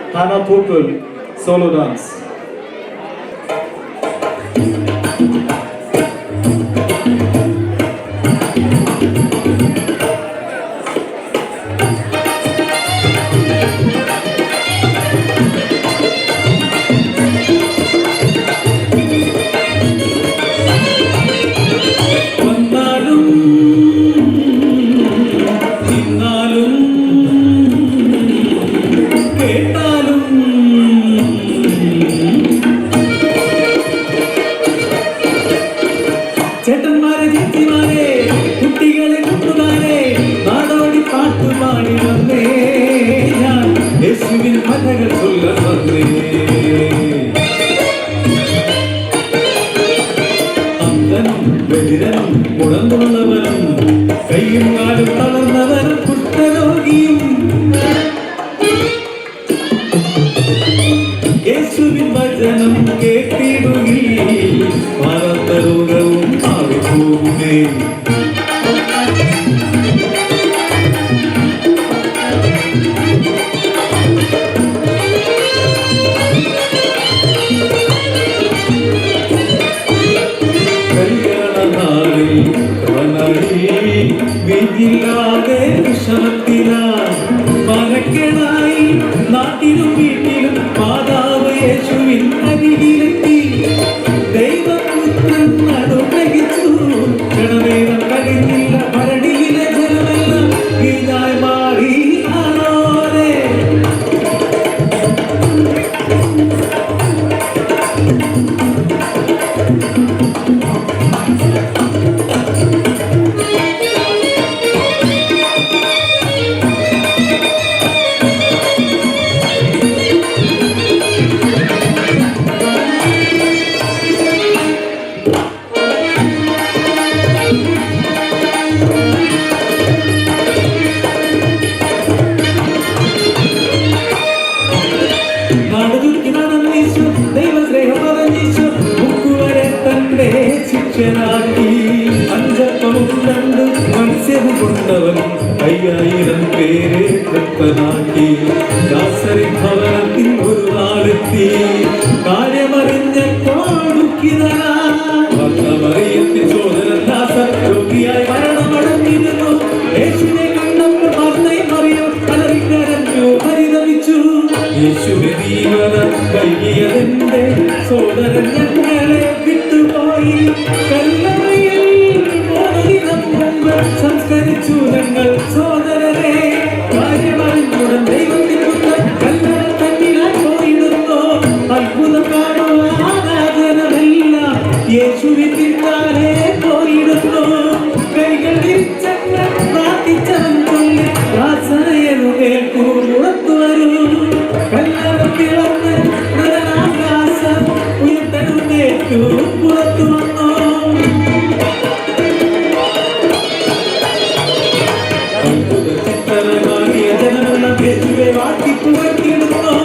Hannah Popel, solo dance. ചേട്ടന്മാരെ ചേച്ചിമാരെ കുട്ടികളെ കൂട്ടുകാരെ നാടോടി പാട്ടുപാടി വന്നേ ഞാൻ യേശുവിൻ കഥകൾ ചൊല്ലാൻ വന്നേ അന്ധനും ബധിരനും മുടന്തുള്ളവനും കയ്യും കാലും തളർന്നവനും കുഷ്ഠരോഗിയും യേശുവിൻ വചനം കേട്ടിടുകയിൽ ഭാരതരോഗവും ആവിഭൂമേ കല്യാണനാളിൽ വിധിയില്ലാതെ വിഷമത്തിലായി മരക്കണായി നാട്ടിലും വീട്ടിലും മാതാവ് യേശുവിൻ അരികിലെത്തി ദൈവപുത്രൻ അനുഗ്രഹിച്ചു ക്ഷണനേരം കഴിഞ്ഞില്ല ഭരണിയിലെ ജനമെല്ലാം ഇതായി മാറി ആരോരെ ശിക്ഷനാക്കി അഞ്ചപ്പവും രണ്ട് മത്സ്യവും കൊണ്ടവൻ 5000 പേരെ തൃപ്തനാക്കി ദാസരി ഭവനത്തിൽ ഒരു നാളെത്തി കാര്യമറിഞ്ഞപ്പോൾ ദുഃഖിതനായി ചോദന ദാസർ രോഗിയായി മരണമടഞ്ഞിരുന്നു യേശുവിനെ കണ്ടപ്പോൾ മർന്നയും അറിയും കലറിക്കരഞ്ഞു പരിതപിച്ചു യേശുവേ ജീവന കൈകിയതെന്റെ സോദരൻ ഞങ്ങളെ വിട്ടുപോയി കല്ലറയിൽ മോദിനം മുമ്പ് സംസ്കരിച്ചു ഞങ്ങൾ സോദരനെ കാര്യമറിഞ്ഞുടൻ ദൈവത്തിൽ കല്ലറ തന്നിലായി പോയിടുന്നു അത്ഭുതം കാണുവാനാദരമെല്ലാം യേശുവിൻ പിന്നാലെ പോയിടുന്നു കൈകൾ വിരിച്ചങ്ങൾ പ്രാർത്ഥിച്ചവൻ ചൊല്ലി പ്രാർത്ഥനയെന്നു കേൾക്കൂ പുറത്തു വരൂ കല്ലറ പിളർന്ന് ആകാശം ഉയർത്തെഴുന്നേറ്റു പുറത്തു വന്നു അത്ഭുത ചിത്രമാകിയ ജനമെല്ലാം യേശുവെ വാഴ്ത്തിപ്പുകഴ്ത്തിയിടുന്നു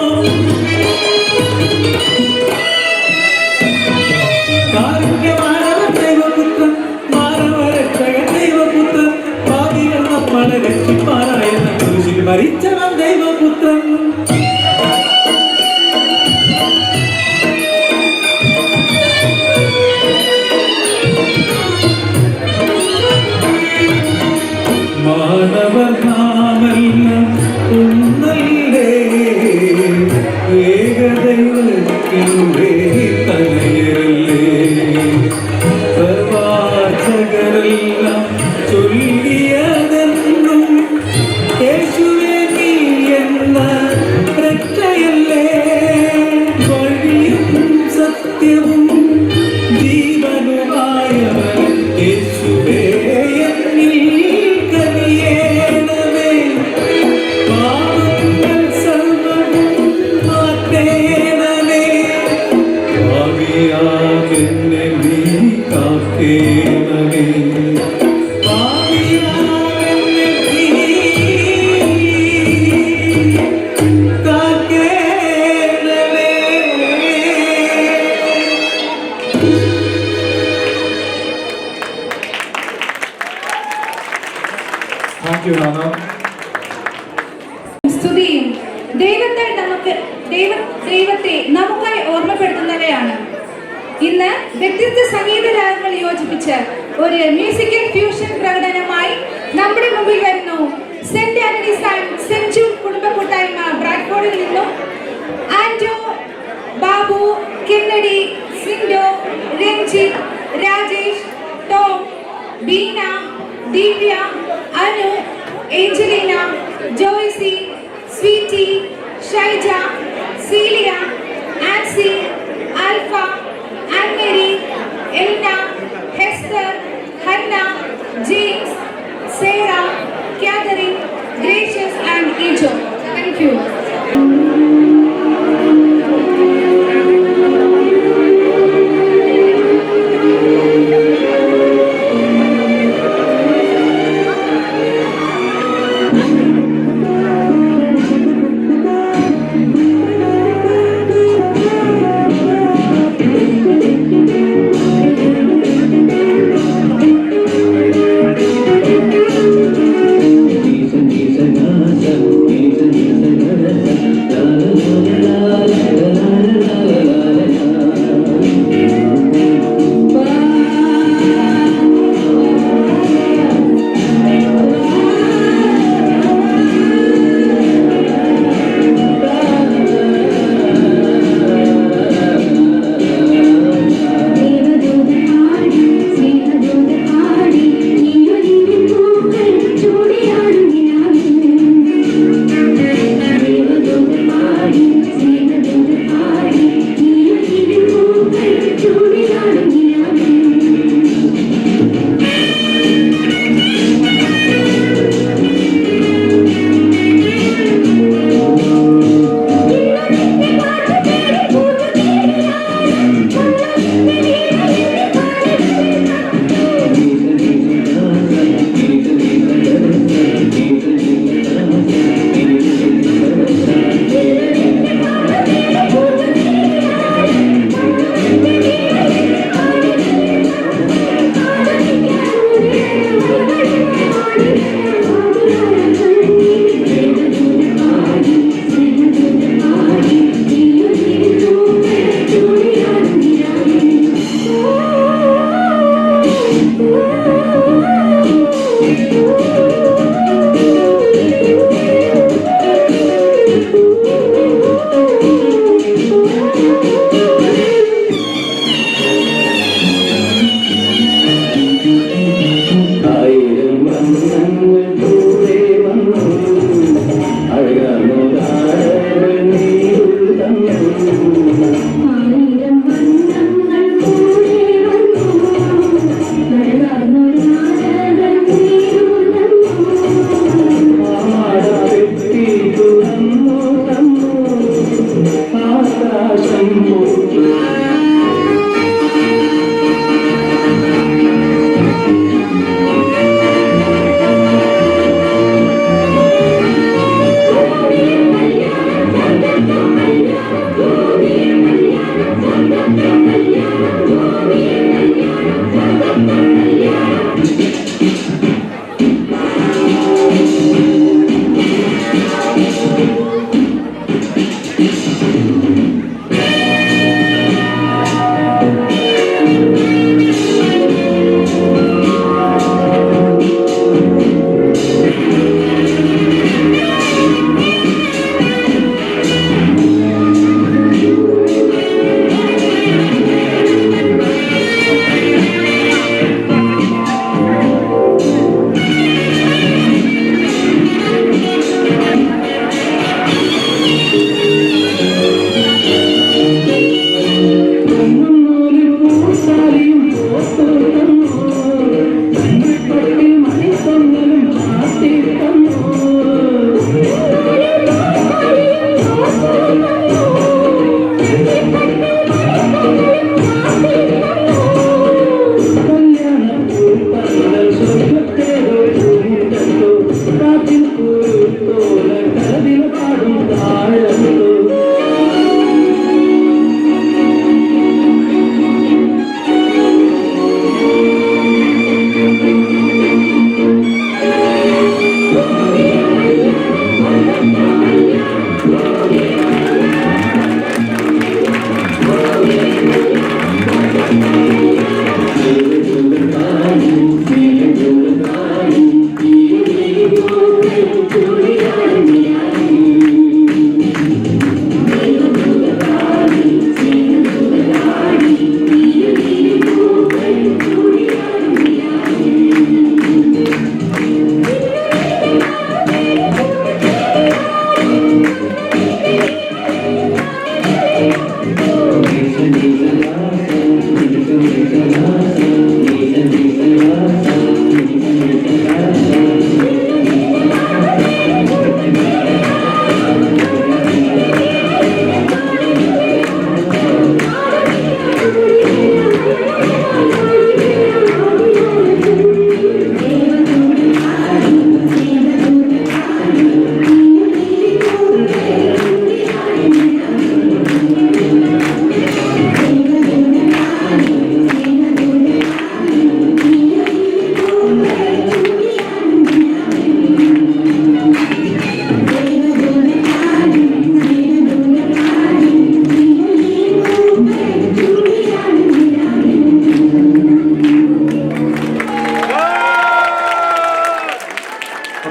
കാരുണ്യമാനവൻ ദൈവപുത്രൻ മാനവരക്ഷകൻ ദൈവപുത്രൻ പാപികൾ നമ്മളെ രക്ഷിപ്പാനായെന്ന കുരിശിൽ മരിച്ചവൻ ദൈവപുത്രൻ മാനവർ നാമെല്ലാം ഒന്നല്ലേ ഏകദൈവത്തിൻ്റെ തനയരല്ലേ പ്രവാചകരെല്ലാം ചൊല്ലിയതെന്നും യേശുവേ നീ എന്ന രക്ഷയല്ലേ വഴിയും സത്യവും ജീവനുമായവൻ യേശുവേ സ്തുതിയും ദൈവത്തെ നമുക്ക് ദൈവത്തെ നമുക്കായി ഓർമ്മപ്പെടുത്തുന്നവയാണ്. ഇന്ന് വ്യത്യസ്ത സംഗീത രാഗങ്ങൾ യോജിപ്പിച്ച് ഒരു മ്യൂസിക്കൽ ഫ്യൂഷൻ പ്രകടനമായി നമ്മുടെ മുമ്പിൽ വരുന്നു saint Antony's and saint Jude കുടുംബ കൂട്ടായ്മ ബ്രാഡ്ഫോർഡിൽ നിന്നും Anto, Babu, Kennedy, Sindo, Ranjith, Rajesh, Tom, Beena, Divya, Anu, Angelina, Joicy, Sweety, Shaija, Celia, Ancy, Alpha, Annmary, Elna, Hester, Hannah, James, Sera, Catherine, Gracious and Eejo. Thank you.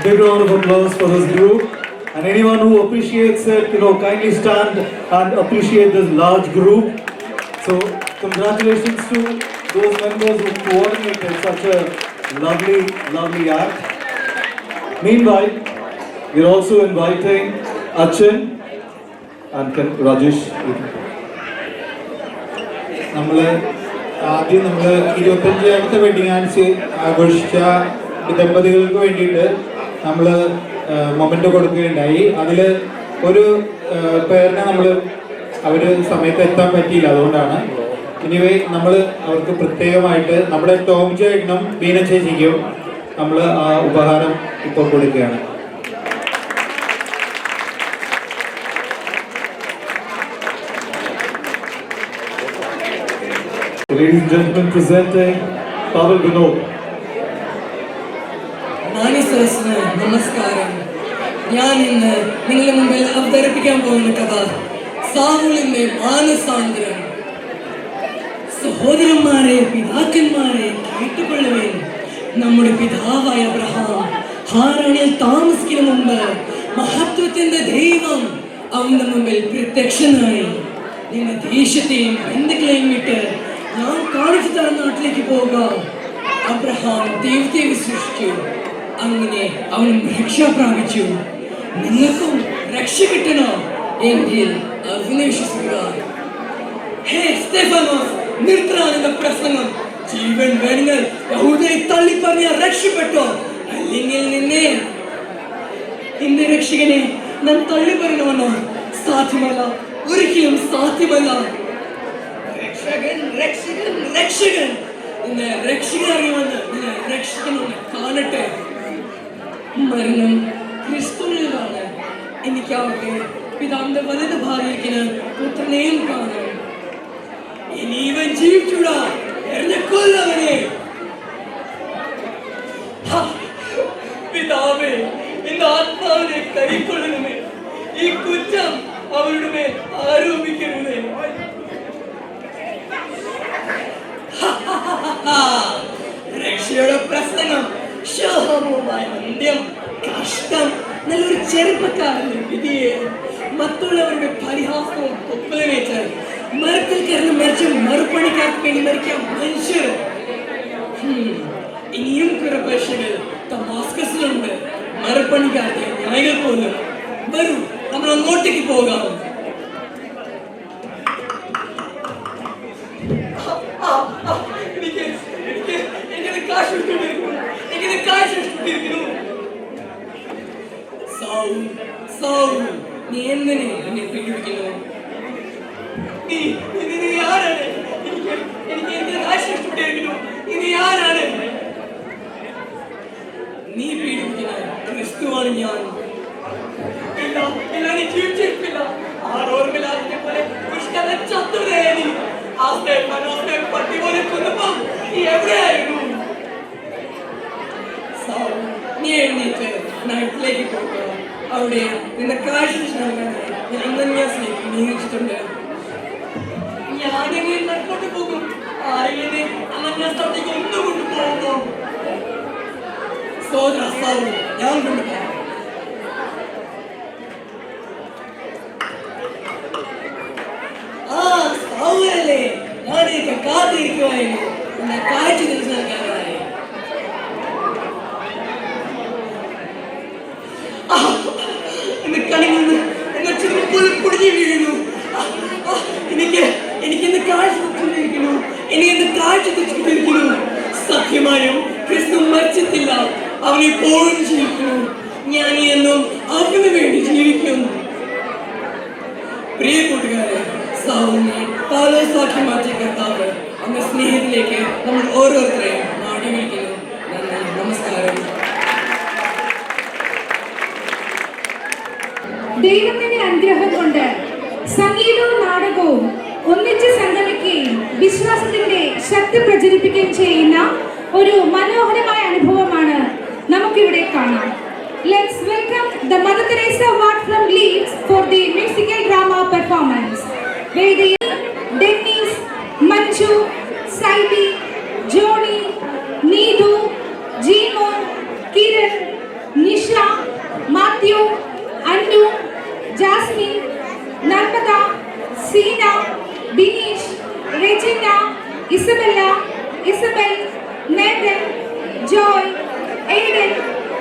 big round of applause for this group. And anyone who appreciates it, kindly stand and appreciate this large group. So congratulations to those members who coordinated such a lovely act. Meanwhile, we're also inviting Achin and Rajesh. ആദ്യം നമ്മൾ 25ാമത്തെ wedding anniversary ആഘോഷിച്ച ദമ്പതികൾക്ക് വേണ്ടിയിട്ട് നമ്മൾ moment കൊടുക്കുകയുണ്ടായി. അതിൽ ഒരു പേരിനെ അവർ സമയത്ത് എത്താൻ പറ്റിയില്ല, അതുകൊണ്ടാണ്. ഇനിവേ നമ്മൾ അവർക്ക് പ്രത്യേകമായിട്ട് നമ്മുടെ ടോം ചേട്ടനും ബീന ചേച്ചിക്കും നമ്മൾ ആ ഉപഹാരം ഇപ്പോൾ കൊടുക്കുകയാണ്. Ladies and gentlemen, presenting Pavel Vinod. മാനിസേഴ്സിന് നമസ്കാരം. ഞാൻ ഇന്ന് നിങ്ങളുടെ മുമ്പിൽ അവതരിപ്പിക്കാൻ പോകുന്ന കഥ സാവൂളിന്റെ മാനസാന്തരം. സഹോദരന്മാരെ, പിതാക്കന്മാരെ, കേട്ടുകൊള്ളുവേൻ. നമ്മുടെ പിതാവായ അബ്രഹാം ഹാറാനിൽ താമസിക്കുന്ന മുമ്പ് മഹത്വത്തിന്റെ ദൈവം അവന്റെ മുമ്പിൽ പ്രത്യക്ഷനായി. നിന്റെ ദേശത്തെയും ബന്ധുക്കളെയും വിട്ട് ഞാൻ കാണിച്ചു തരുന്ന നാട്ടിലേക്ക് പോവുക. അബ്രഹാം ദൈവത്തെ വിശ്വസിച്ചു, അങ്ങനെ അവൻ രക്ഷ പ്രാപിച്ചു. നിങ്ങൾക്കും രക്ഷ കിട്ടണോ എങ്കിൽ അവനെ വിശ്വസിക്കുക. ഹേ സ്തെഫാനോസ്, നിർത്തണം പ്രസംഗം. ജീവൻ വേണമെങ്കിൽ യഹൂദരെ തള്ളിപ്പറഞ്ഞ രക്ഷപ്പെട്ടോ, അല്ലെങ്കിൽ നിന്നെ എന്റെ രക്ഷകനെ ഞാൻ തള്ളിപ്പറയണമെന്നോ? സാധ്യമല്ല, ഒരിക്കലും സാധ്യമല്ല. രക്ഷകൻ രക്ഷകൻ രക്ഷകൻ നിന്നെ രക്ഷകൻ അറിയുമെന്ന് നിന്നെ രക്ഷകനൊന്ന് കാണട്ടെ. മരണം ക്രിസ്തുവിലാണ്. എനിക്കാവട്ടെ പിതാവിന്റെ വലത് ഭാര്യയ്ക്ക് പുത്രനെയും കാണും. ഇനി ഇവൻ ജീവിച്ചൂടാ, എറിഞ്ഞ കൊല്ലവനെ. പിതാവേ, എന്റെ ആത്മാവിനെ കൈക്കൊള്ളണമേ. ഈ കുറ്റം അവരുടെ മേൽ ആരോപിക്കരുതേ. രക്ഷയുടെ പ്രസംഗം ശോഭവുമായ അന്ത്യം. കഷ്ടം, നല്ലൊരു ചെറുപ്പക്കാരന്റെ വിധിയെ മറ്റുള്ളവരുടെ പരിഹാസവും കൊപ്പലമേറ്റ് മരത്തിൽ കയറുന്ന മരിച്ച മറുപണിക്കാർക്ക് വേണ്ടി മരിക്കാൻ മനുഷ്യർ. ഇനിയും കുറെ പേശകൾ ദമാസ്കസിലുണ്ട്. മറുപണിക്കാർക്ക് ന്യായങ്ങൾ പോലും. വരൂ, നമ്മൾ അങ്ങോട്ടേക്ക് പോകാം. നീ എന്തിനെ എന്നെ പീഡിപ്പിക്കുന്നു? നീ ആരാണ്? എനിക്ക് എന്റെ കാശ് നഷ്ടപ്പെട്ടിരിക്കുന്നു. നീ ആരാണ്? നീ പീഡിപ്പിക്കുന്ന ക്രിസ്തുവാണ് ഞാൻ. ഇല്ല, നീ ജീവിച്ചിരിപ്പില്ല. ആരോർമില്ലാതിനെ പോലെ ചത്തുടേനി. പട്ടി പോലെ കൊന്നപ്പോ നീ എവിടെയായിരുന്നു? നീ എഴുന്നേറ്റ് നൈറ്റിലേക്ക് പോകുക. അവിടെ നിന്റെ കാശ് നിയമിച്ചിട്ടുണ്ട്. ഞാനെങ്ങനെ നട്ടോട്ട് പോകും? ആരെങ്കിലും അനന്യാസ്ഥലത്തേക്ക് ഒന്ന് കൊണ്ടുപോകുമോ? സോദര സാവു, ഞാൻ കൊണ്ടുപോകാം. സാവല്ലേ, ഞാനൊക്കെ കാത്തിരിക്കുവായിരുന്നു. എന്നെ കാഴ്ച തിരിച്ചു നൽകാനായി. സത്യമായും ക്രിസ്തു മരിച്ചിട്ടില്ല, അവൻ ഇപ്പോഴും ജീവിക്കുന്നു. ഞാൻ എന്നും അവന് വേണ്ടി ജീവിക്കും. പ്രിയ കൂട്ടുകാരെ, സൗമ്യ പാലോസാക്കി മാറ്റിയ കർത്താവ് അവന്റെ സ്നേഹത്തിലേക്ക് നമ്മൾ ഓരോരുത്തരെയും നാടി വിളിക്കുന്നു. നന്ദി, നമസ്കാരം. ദൈവത്തിന്റെ അനുഗ്രഹം കൊണ്ട് സംഗീതവും നാടകവും ഒന്നിച്ച് സംഗമിക്കുകയും വിശ്വാസത്തിന്റെ ശക്തി പ്രചരിപ്പിക്കുകയും ചെയ്യുന്ന ഒരു മനോഹരമായ അനുഭവമാണ് നമുക്കിവിടെ കാണാം. Let's welcome the Mother Teresa Award from Leeds for the musical drama performance. വേദിയിൽ Dennis, Manju, Saibi, Johnny, Neethu, Jeemon, Kiran, Nisha,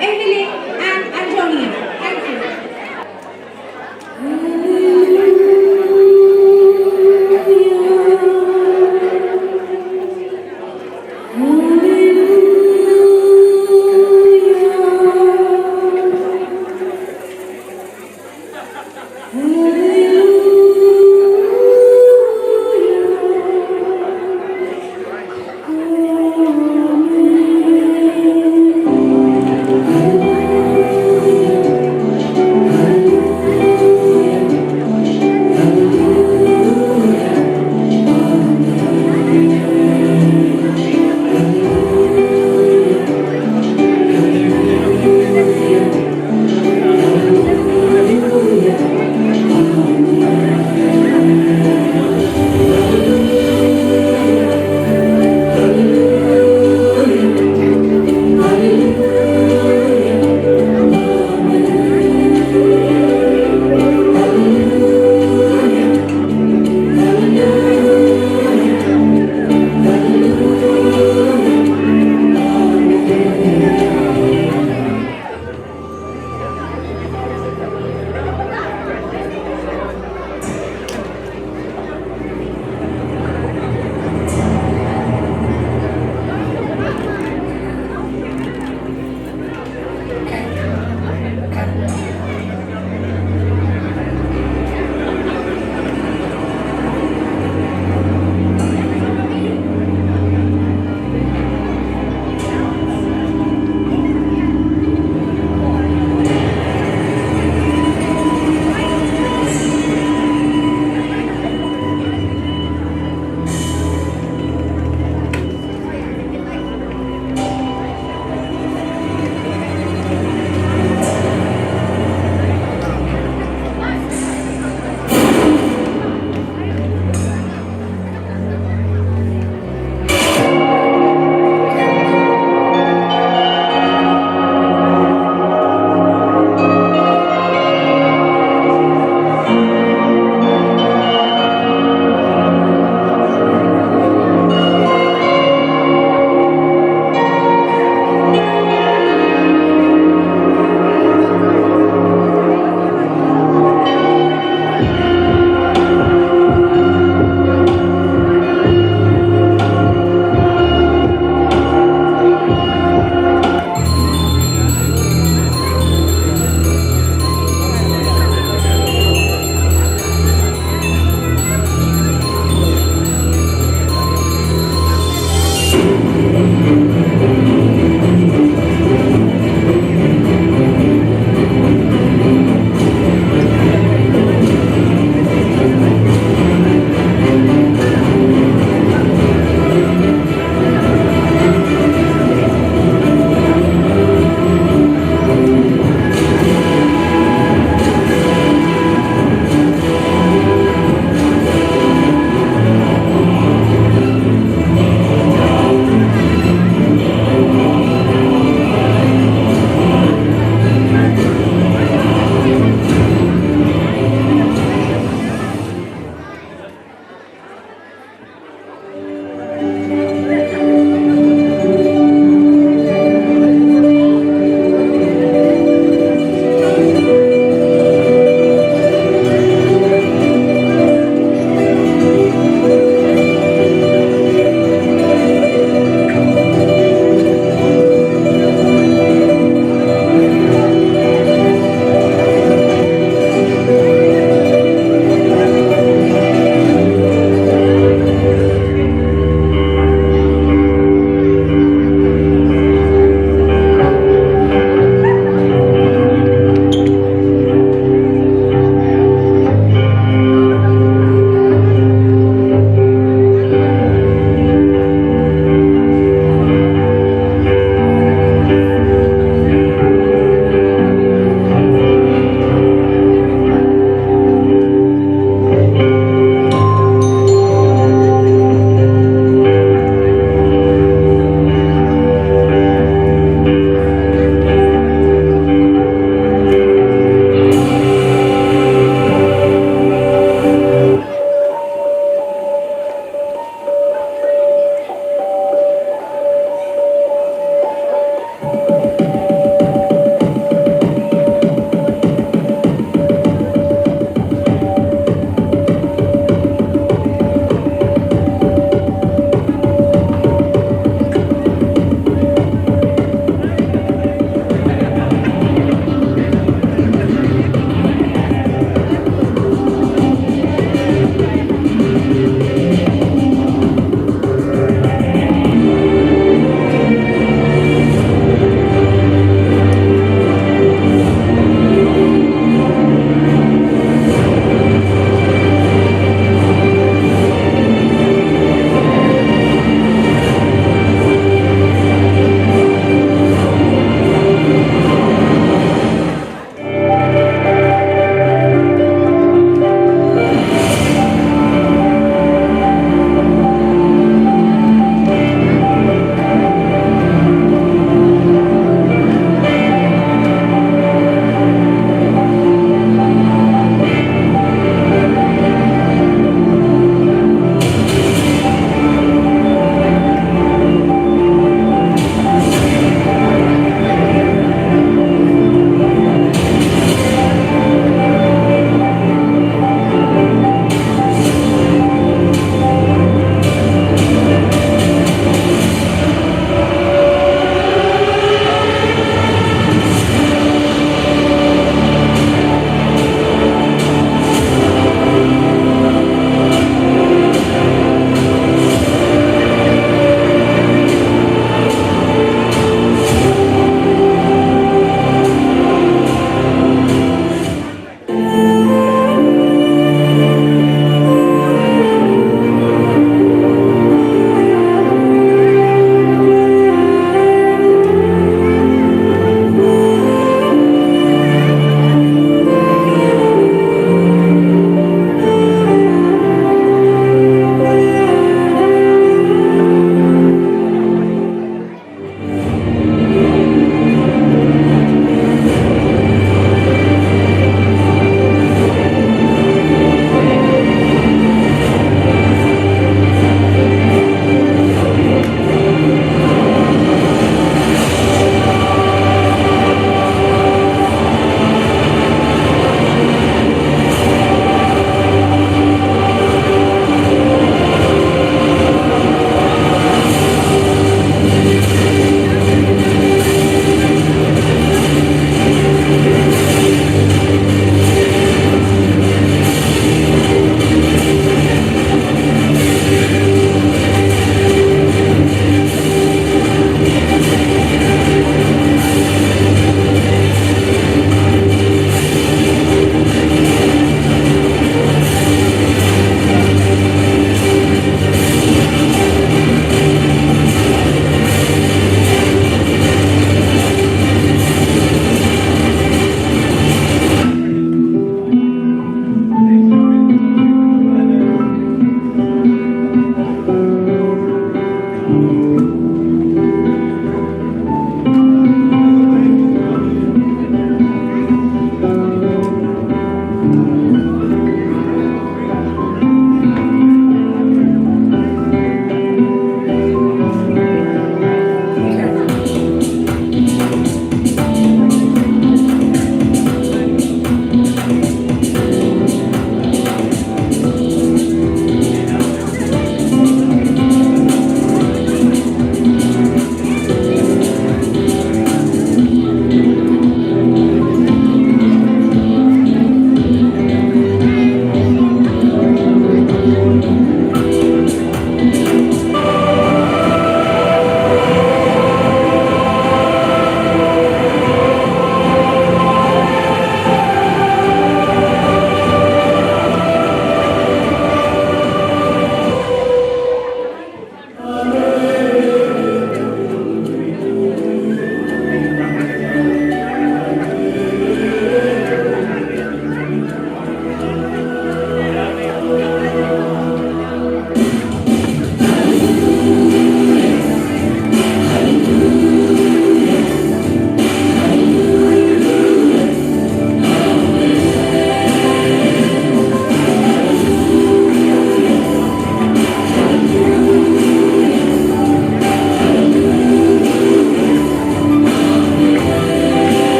Evelyn, and Antonia. Thank you. Oh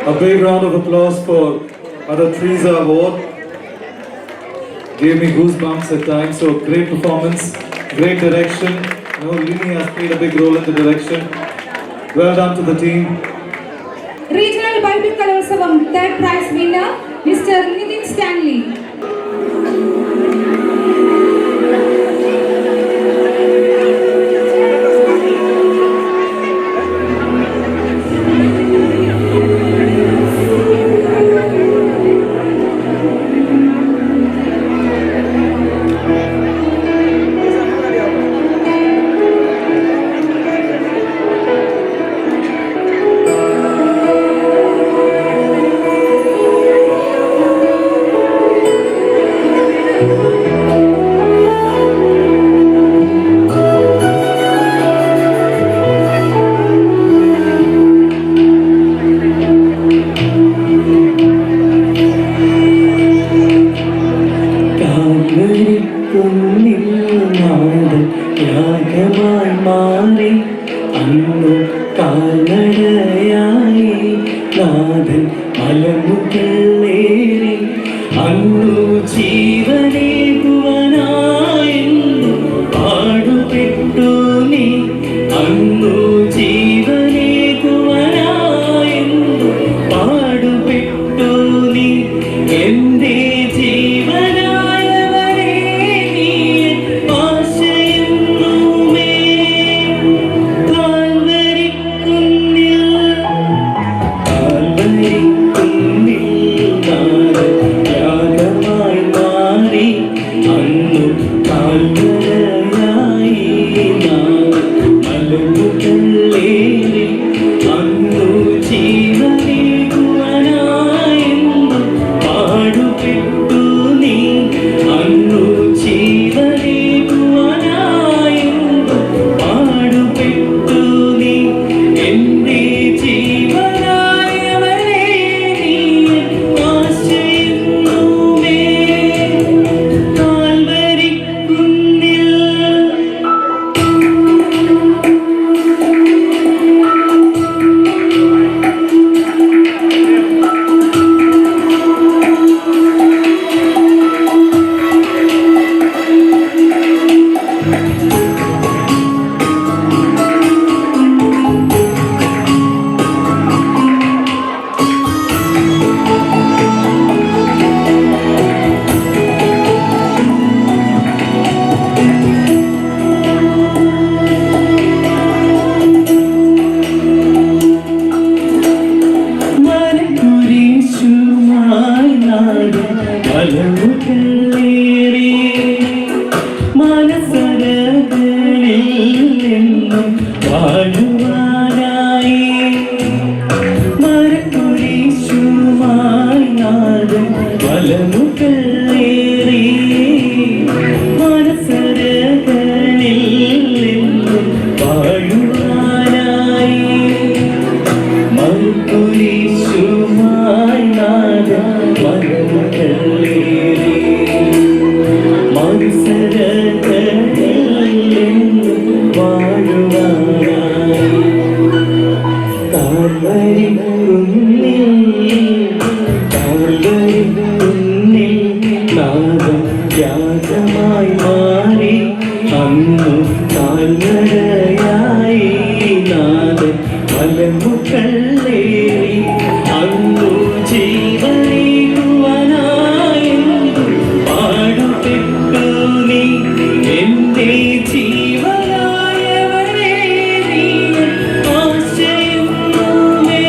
A big round of applause for Mother Teresa Award. Gave me goosebumps at times. So great performance, great direction. You know, Lini has played a big role in the direction. Well done to the team. Regional Bible Kalotsavam third prize winner, Mr. Nitin Stanley. യാഗമായി മാറി അന്നു കാൽനടയായി നാഥൻ മലമുകളേറി അന്നു ജീവനേകുവനായെന്നു പാടുപെട്ടു നീ അന്നു ജീവനേകുവനായെന്നു പാടുപെട്ടു നീ എന്റെ ജീവനായവരേ നീ ആശയെന്നുമേ കാൽവരിക്കുന്നിൽ യാഗമായി മാറി അന്നു കാൽവരയായി മലമുകളേറി അന്നു ജീവനേകുവനായെന്നു പാടുപെട്ടു നീ അന്നു ജീവനേകുവനായെന്നു പാടുപെട്ടു നീ എന്റെ ജീവനായവരേ നീ ആശയെന്നുമേ കാൽവരിക്കുന്നിൽ മനക്കുരിശുമായി നാടും മലമുകളേറി മനസ്സരകളിൽ നിന്നും വാഴുവാനായി മനക്കുരിശുമായി നാടും മലമുകളേറി മനസ്സരകളിൽ നിന്നും വാഴുവാനായി മൽക്കുരിശുമായി നാദം മലമുകളേറി മത്സരങ്ങളിൽ നിന്നും വാഴുവാനായി കാൽവരിക്കുന്നിൽ നാദം യാഗമായി മാറി അന്നു കാൽനടയായി നാദം മലമുകളേറി അന്നു ജീവനേകുവനായെന്നു പാടുപെട്ടു നീ എന്റെ ജീവനായവരേ നീ ആശയെന്നുമേ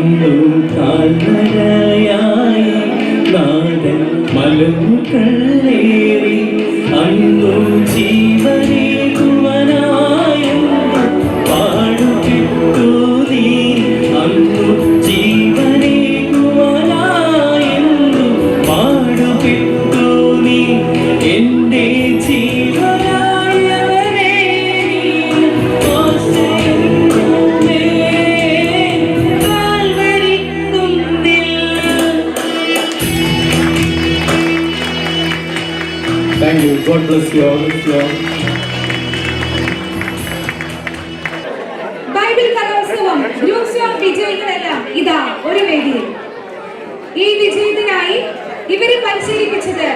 അന്നു താഴ്വരയായി നാഥൻ മലമുകളേറി അന്നു ജീവനേകുവനായെന്നു പാടുകിട്ടു നീ അന്നു ജീവനേകുവനായെന്നു പാടുകിട്ടു നീ എൻ്റെ ജീവനായവനെ ആശ്രയിക്കുമേ കാൽവരിക്കുന്നിൽ. Thank you. God bless you all. Bible Kalolsavam group song വിജയികളെല്ലാം ഇതാ ഒരു വേദിയിൽ. ഈ വിജയത്തിനായി ഇവരെ പരിശീലിപ്പിച്ചത്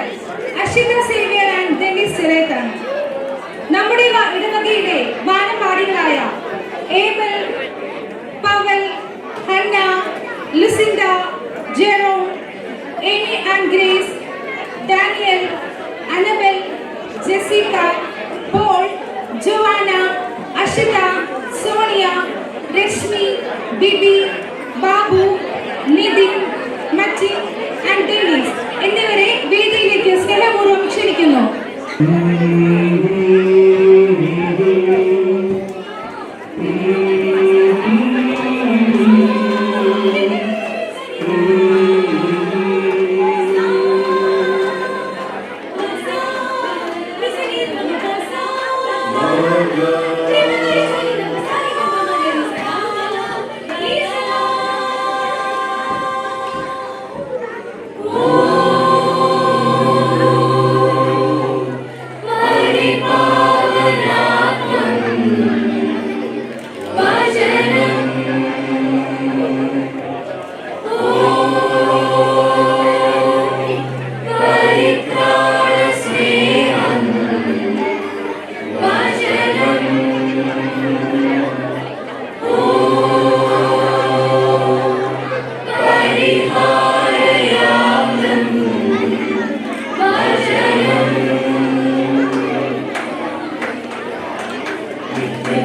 അഷിത സേവ്യർ ആൻഡ് ഡെന്നിസ് ചിറേത്താണ്. നമ്മുടെ ഇടവകയിലെ വാനമ്പാടികളായ Abel, Pavel, Hannah, Lucinda, Jerome, Annie and Grace, Daniel, Annabel, Jessica, Paul, Joanna, Ashitha, Sonia, Rashmi, Bibi, Babu, Nithin, Mattin and Dennis എന്നിവരെ വേദിയിലേക്ക് സ്നേഹപൂർവ്വം ക്ഷണിക്കുന്നു.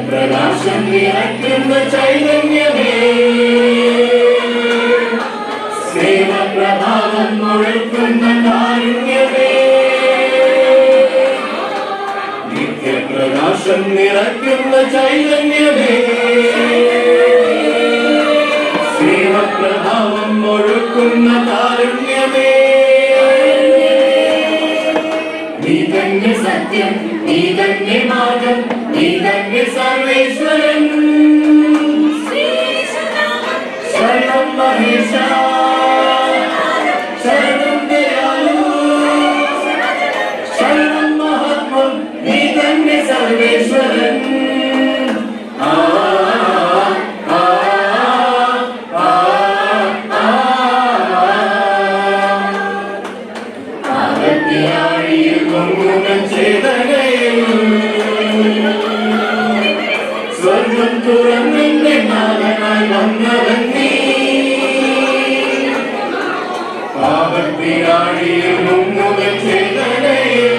പ്രകാശം നിറയ്ക്കുന്ന ചൈതന്യമേ സ്നേഹപ്രഭാവം മുഴക്കുന്ന കാരുണ്യമേ നിത്യപ്രകാശം നിറയ്ക്കുന്ന ചൈതന്യമേ സ്നേഹപ്രഭാവം മുഴക്കുന്ന കാരുണ്യമേ നീ തന്നെ സത്യം നീ തന്നെ മാർഗം നീ തന്നെ സർവേശ്വരൻ ശരണം മഹേശ ശരണം ദയാലു ശരണം മഹാത്മം നീ തന്നെ സർവേശ്വരൻ സ്വർഗം തുറന്നെന്റെ നാഥനായി വന്നവൻ നീ പാപത്തിനാഴിയിൽ മുങ്ങുക ചേതനയിൽ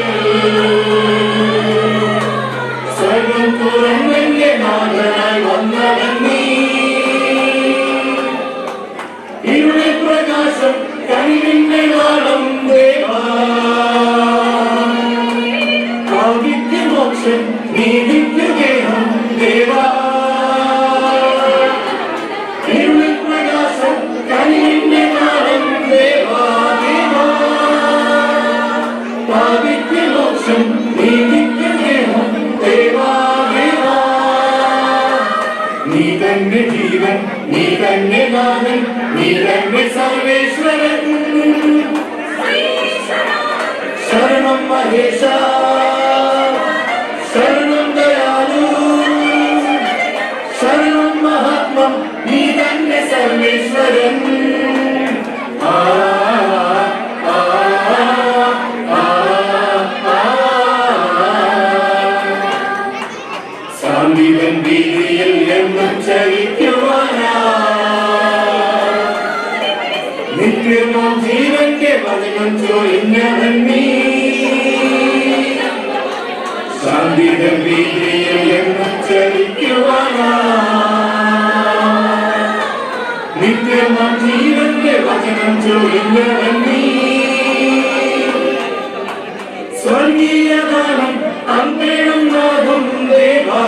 സ്വർഗം തുറന്നെന്റെ നാഥനായി വന്നവൻ നീ ഇരുളിൽ പ്രകാശം കഴിവിന്റെ നാളം ദേവാ ഭാഗ്യക്ക് മോക്ഷം നീതിക്ക് ഗേഹം ദേവാ ഇരുളിൽ പ്രകാശം കഴിവിന്റെ നാളം ദേവാ ദേവാ ഭാഗ്യക്ക് മോക്ഷം നീതിക്ക് ഗേഹം ദേവാ ദേവാ നീ തന്നെ ജീവൻ നീ തന്നെ നാഥൻ നീ തന്നെ സർവേശ്വരൻ ശരണം മഹേശ ശരണം ദയാലു ശരണം മഹാത്മം നീ തന്നെ സർവേശ്വരൻ സാന്തിവൻ വീതിയിൽ എന്നും ചരിക്കുവാനാ നിത്യമോ ജീവന്റെ വചനം ചൊരിഞ്ഞവൻ നീ ശാന്തിതൻ വീതിയിൽ എന്നും ചരിക്കുവാനാ നിത്യ അക്ഷയമാം ജീവന്റെ വചനം ചൊരിഞ്ഞവൻ നീ. സ്വർഗീയ ദാനം അമ്പേണം നാഥം ദേവാ.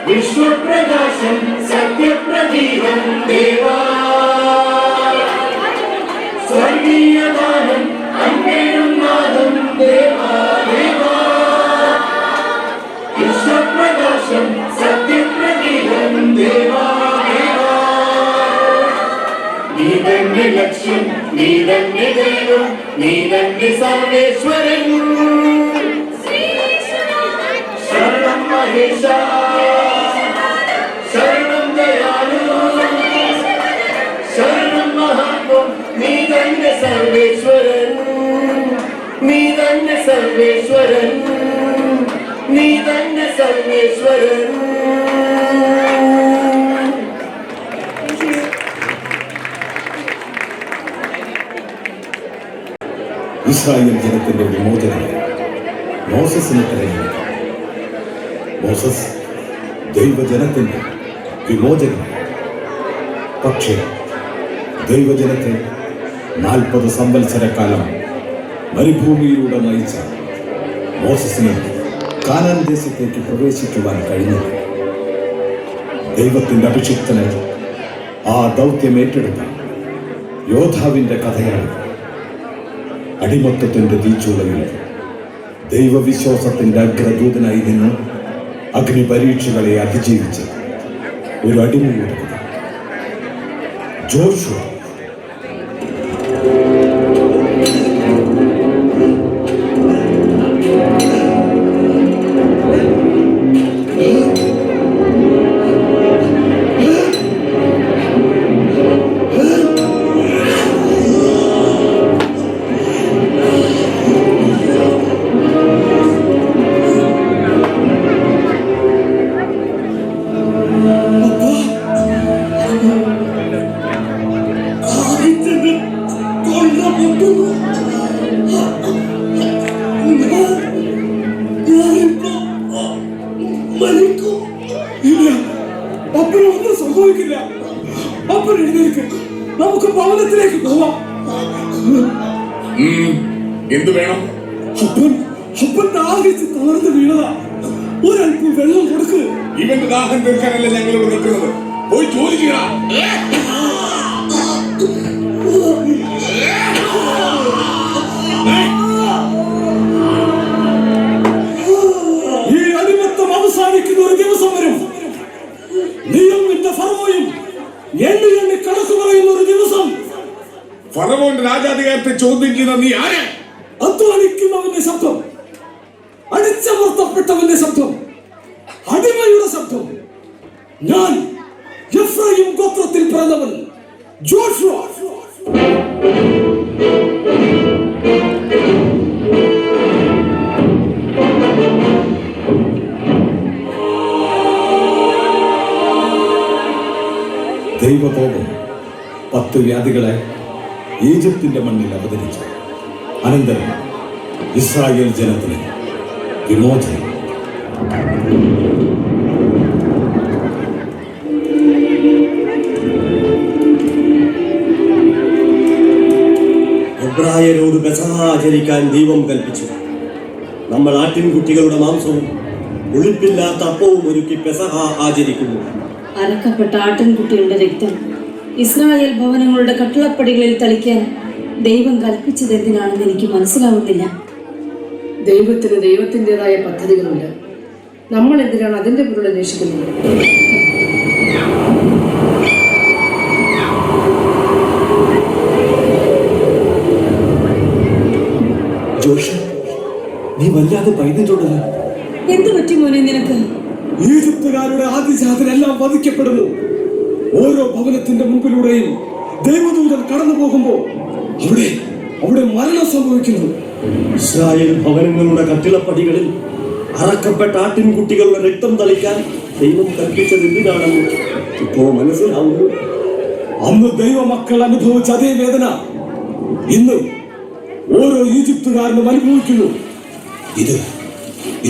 വിശ്വപ്രകാശം സത്യപ്രദീപം ദേവാ. സ്വർഗീയ ദാനം അമ്പേണം നാഥം ദേവാ ദേവാ. വിശ്വപ്രകാശം സത്യപ്രദീപം ദേവാ ദേവാ. നീ തന്നെ ലക്ഷ്യം, നീ തന്നെ ദൈവം, നീ തന്നെ സർവേശ്വരൻ. ശരണം മഹേശ, ശരണം ദയാലു, ശരണം മഹാത്മം. നീ തന്നെ സർവേശ്വരൻ, നീ തന്നെ സർവേശ്വരൻ, നീ തന്നെ സർവേശ്വരൻ. ഇസ്രായേൽ ജനത്തിന്റെ വിമോചനം മോസസിന് തെരഞ്ഞെടുത്തു. മോസസ് ദൈവജനത്തിന്റെ വിമോചനം. പക്ഷേ ദൈവജനത്തെ 40 സംവത്സരക്കാലം മരുഭൂമിയിലൂടെ നയിച്ച മോസസിന് കാനാൻ ദേശത്തേക്ക് പ്രവേശിക്കുവാൻ കഴിഞ്ഞില്ല. ദൈവത്തിന്റെ അഭിഷിക്തന് ആ ദൗത്യം ഏറ്റെടുത്ത യോദ്ധാവിന്റെ കഥയാണ്. അടിമത്തത്തിന്റെ തീച്ചൂളയിൽ ദൈവവിശ്വാസത്തിന്റെ അഗ്രദൂതനായി നിന്ന് അഗ്നിപരീക്ഷകളെ അതിജീവിച്ച് ഒരു അടിമയുടെ കഥ. ജോഷുവ. അപ്പനൊന്നും സംഭവിക്കില്ല. അപ്പൻ എഴുന്നേൽക്ക്, നമുക്ക് ഭവനത്തിലേക്ക് പോവാം. എന്തു വേണം? അപ്പൻ ദാഹിച്ച് തളർന്ന് വീണതാ. ഒരൽപ്പം വെള്ളം കൊടുക്ക്. ഇവന്റെ ദാഹം തീർക്കാനല്ല ഞങ്ങൾ ഇവിടെ നിൽക്കുന്നത്. പോയി ജോലി ചെയ്യണം. ഈ അടിമത്തം അവസാനിക്കുന്ന ഒരു ദിവസം വരും. നീയും നിന്റെ ഫറവോയും എണ്ണി എണ്ണി കണക്ക് പറയുന്ന ഒരു ദിവസം. ഫറവോന്റെ രാജാധികാരത്തെ ചോദ്യം ചെയ്യുന്ന നീ ആര്? അധ്വാനിക്കുന്നവന്റെ ശബ്ദം, അടിച്ചമർത്തപ്പെട്ടവന്റെ ശബ്ദം, അടിമയുടെ ശബ്ദം. ഞാൻ എഫ്രൈം ഗോത്രത്തിൽ പിറന്നവൻ ജോഷുവ. ദൈവകോപം 10 വ്യാധികളെ ഈജിപ്തിന്റെ മണ്ണിൽ അവതരിച്ചു. അനന്തരം ഇസ്രായേൽ ജനത്തിന് വിമോചനം. എബ്രായരോട് പെസഹ ആചരിക്കാൻ ദൈവം കൽപ്പിച്ചു. നമ്മൾ ആട്ടിൻകുട്ടികളുടെ മാംസവും ഉളിപ്പില്ലാത്ത അപ്പവും ഒരുക്കി പെസഹ ആചരിക്കുന്നു. അറക്കപ്പെട്ട ആട്ടിൻകുട്ടികളുടെ രക്തം ഇസ്രായേൽ ഭവനങ്ങളുടെ കട്ടിളപ്പടികളിൽ തളിക്കാൻ ദൈവം കൽപ്പിച്ചത് എന്തിനാണെന്ന് എനിക്ക് മനസ്സിലാവുന്നില്ല. ദൈവത്തിന് ദൈവത്തിൻ്റെതായ പദ്ധതികളുണ്ട്. നമ്മൾ എന്തിനാണ് അതിൻ്റെ പൊരുൾ അന്വേഷിക്കുന്നത്? ജോഷ്, നീ വല്ലാതെ ഭയന്നിട്ടുണ്ടല്ലോ. എന്തു പറ്റി മോനെ നിനക്ക്? ഈജിപ്തുകാരുടെ ആദിജാതരെല്ലാം വധിക്കപ്പെടുന്നു. ഓരോ ഭവനത്തിന്റെ മുമ്പിലൂടെയും ദൈവദൂതൻ കടന്നു പോകുമ്പോൾ അവിടെ മരണം സംഭവിക്കുന്നു. ഇസ്രായേൽ ഭവനങ്ങളുടെ കട്ടിളപ്പടികളിൽ അറക്കപ്പെട്ട ആട്ടിൻകുട്ടികളുടെ രക്തം തളിക്കാൻ ദൈവം കൽപ്പിച്ചത് എന്തിനാണെന്ന് ഇപ്പോൾ മനസ്സിലാവുന്നു. അന്ന് ദൈവമക്കൾ അനുഭവിച്ച അതേ വേദന ഇന്ന് ഓരോ ഈജിപ്തുകാരനും അനുഭവിക്കുന്നു.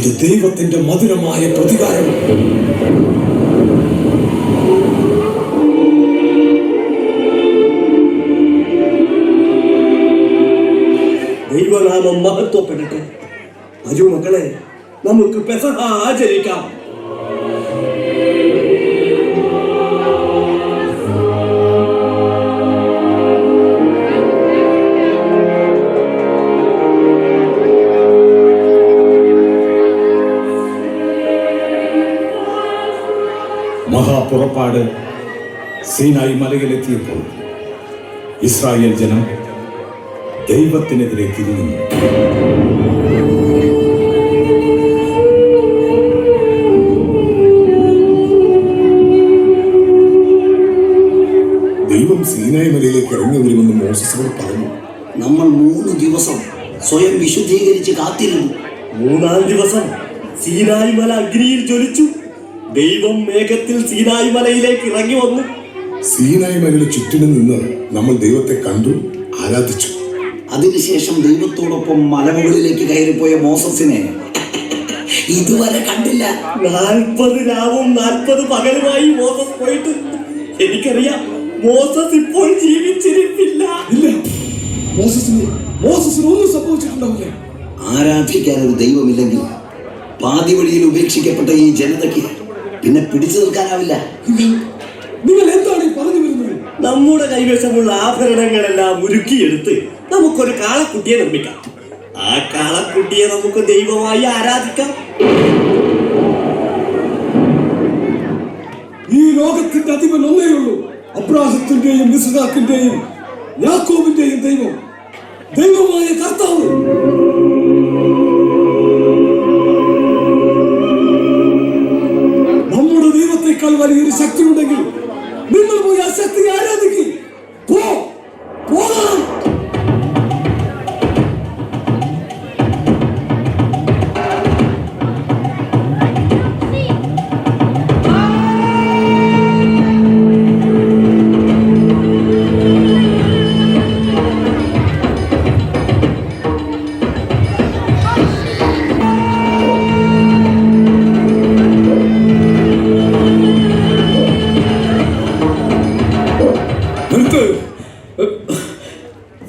ഇത് ദൈവത്തിന്റെ മധുരമായ പ്രതികാരം. നാമം മഹത്വപ്പെടട്ടെ. വരൂ മക്കളെ, നമുക്ക് പെസഹ ആചരിക്കാം. മഹാപുറപ്പാട് സീനായി മലയിലെത്തിയപ്പോൾ ഇസ്രായേൽ ജനം ദൈവത്തിനെതിരെ തിരിഞ്ഞു. ദൈവം സീനായി മലയിലേക്ക് ഇറങ്ങി വരുമെന്ന് മോസസിനോട് പറഞ്ഞു. നമ്മൾ 3 ദിവസം സ്വയം വിശുദ്ധീകരിച്ച് കാത്തിരുന്നു. 3-ാം ദിവസം സീനായി മല അഗ്നിയിൽ ജ്വലിച്ചു. ദൈവം മേഘത്തിൽ സീനായി മലയിലേക്ക് ഇറങ്ങി വന്നു. സീനായി മലയുടെ ചുറ്റിനും നിന്ന് നമ്മൾ ദൈവത്തെ കണ്ടു, ആരാധിച്ചു. അതിനുശേഷം ദൈവത്തോടൊപ്പം മലമുകളിലേക്ക് കയറിപ്പോയ മോസസിനെ ഇതുവരെ കണ്ടില്ല. 40 രാവും 40 പകലുമായി മോസസ് പോയിട്ട് എനിക്കറിയാം മോസസ് ഇപ്പോൾ ജീവിച്ചിരിപ്പില്ല. ഇല്ല, മോസസിന് ഒന്നും സംഭവിച്ചിട്ടുണ്ടാവില്ല. ആരാധിക്കാൻ ഒരു ദൈവമില്ലെങ്കിൽ പാതി വഴിയിൽ ഉപേക്ഷിക്കപ്പെട്ട ഈ ജനതയ്ക്ക് പിന്നെ പിടിച്ചു നിൽക്കാനാവില്ല. നിങ്ങൾ എന്താണ് പറഞ്ഞു വരുന്നത്? നമ്മുടെ കൈവശമുള്ള ആഭരണങ്ങളെല്ലാം ഉരുക്കിയെടുത്ത് നമുക്കൊരു കാളക്കുട്ടിയെ നിർമ്മിക്കാം. ആ കാളക്കുട്ടിയെ നമുക്ക് ദൈവമായി ആരാധിക്കാം. ഈ ലോകത്തിന്റെ അധിപൻ ഒന്നേയുള്ളൂ, അബ്രാഹത്തിന്റെയും ഇസ്ഹാക്കിന്റെയും യാക്കോബിന്റെയും ദൈവം, ദൈവമായ കർത്താവ്. നമ്മുടെ ദൈവത്തെക്കാൾ വലിയൊരു ശക്തി ഉണ്ടെങ്കിൽ നിങ്ങൾ പോയി ആ ശക്തിയെ ആരാധിക്കും. പോകാം.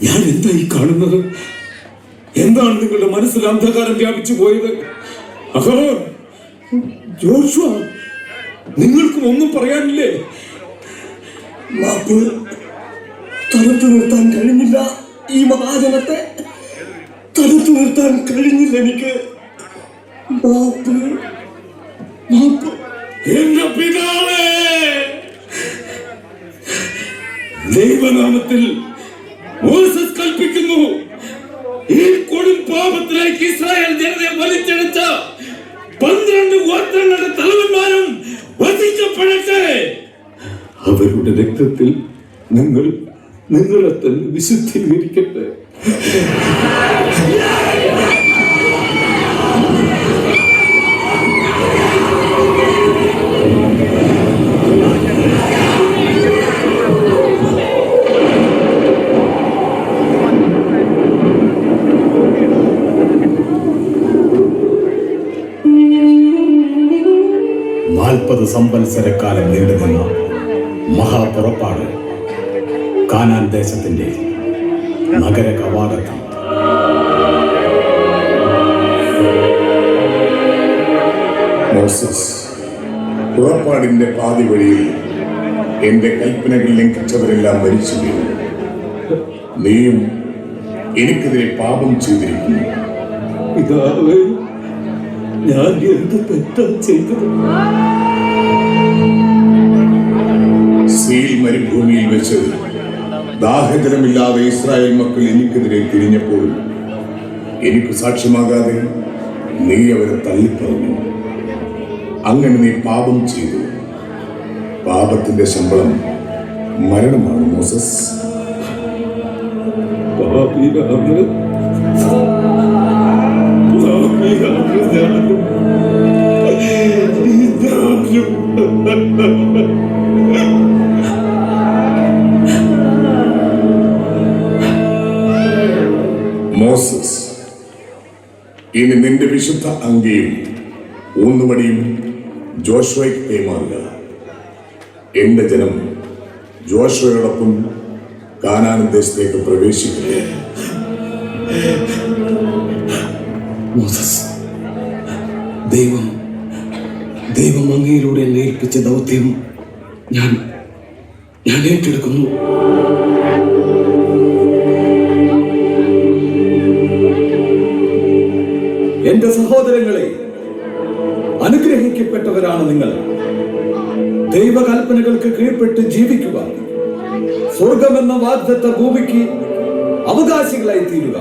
ഞാൻ എന്തായി കാണുന്നത്? എന്താണ് നിങ്ങളുടെ മനസ്സിൽ അന്ധകാരം വ്യാപിച്ചു പോയത്? അഹരോൻ, ജോഷുവ, നിങ്ങൾക്കും ഒന്നും പറയാനില്ലേ? മാപ്പ് തടുത്തു നിർത്താൻ കഴിഞ്ഞില്ല. ഈ മഹാജനത്തെ തടുത്തു നിർത്താൻ കഴിഞ്ഞില്ല എനിക്ക്. മാപ്പ്. എന്റെ പിതാവേ, ദൈവനാമത്തിൽ മോസസ് കൽപ്പിക്കുന്നു, ഈ കൊടും പാപത്തിലേക്ക് ഇസ്രായേൽ ജനതയെ വലിച്ചെടുത്ത 12 ഗോത്രങ്ങളുടെ തലവന്മാരും വധിക്കപ്പെടട്ടെ. അവരുടെ രക്തത്തിൽ നിങ്ങളെ തന്നെ വിശുദ്ധീകരിക്കട്ടെ. സംവത്സരക്കാലം നീണ്ടുനിന്ന മഹാപുറപ്പാട് കാനാൻ ദേശത്തിന്റെ നഗര കവാടത്തിൽ മോസസ്, പുറപ്പാടിന്റെ പാതി വഴിയിൽ എന്റെ കൽപ്പനകൾ ലംഘിച്ചവരെല്ലാം മരിച്ചു വീണു. നീയും എനിക്കെതിരെ പാപം ചെയ്തിരിക്കുന്നു. പിതാവേ, ഞാൻ എന്ത് തെറ്റാ ചെയ്തത്? സീൽ മരുഭൂമിയിൽ വെച്ച് ദാഹജലമില്ലാതെ ഇസ്രായേൽ മക്കൾ എനിക്കെതിരെ തിരിഞ്ഞപ്പോൾ എനിക്ക് സാക്ഷ്യമാകാതെ നീ അവരെ തള്ളിപ്പറഞ്ഞു. അങ്ങനെ നീ പാപം ചെയ്തു. പാപത്തിന്റെ ശമ്പളം മരണമാണ് മോസസ്. മോസസ്, ഇനി നിന്റെ വിശുദ്ധ അങ്കിയും ഊന്നുവടിയും ജോഷുവയ്ക്ക് കൈമാറുക. എന്റെ ജനം ജോഷുവയോടൊപ്പം കാനാൻ ദേശത്തേക്ക് പ്രവേശിക്കുക. മോസസ്, ദൈവം അങ്ങയിലൂടെ എന്നെ ഏൽപ്പിച്ച ദൗത്യം ഞാൻ ഏറ്റെടുക്കുന്നു. എന്റെ സഹോദരങ്ങളെ, അനുഗ്രഹിക്കപ്പെട്ടവരാണ് നിങ്ങൾ. ദൈവകൽപ്പനകൾക്ക് കീഴ്പ്പെട്ട് ജീവിക്കുക. സ്വർഗമെന്ന വാഗ്ദത്ത ഭൂമിക്ക് അവകാശികളായി തീരുക.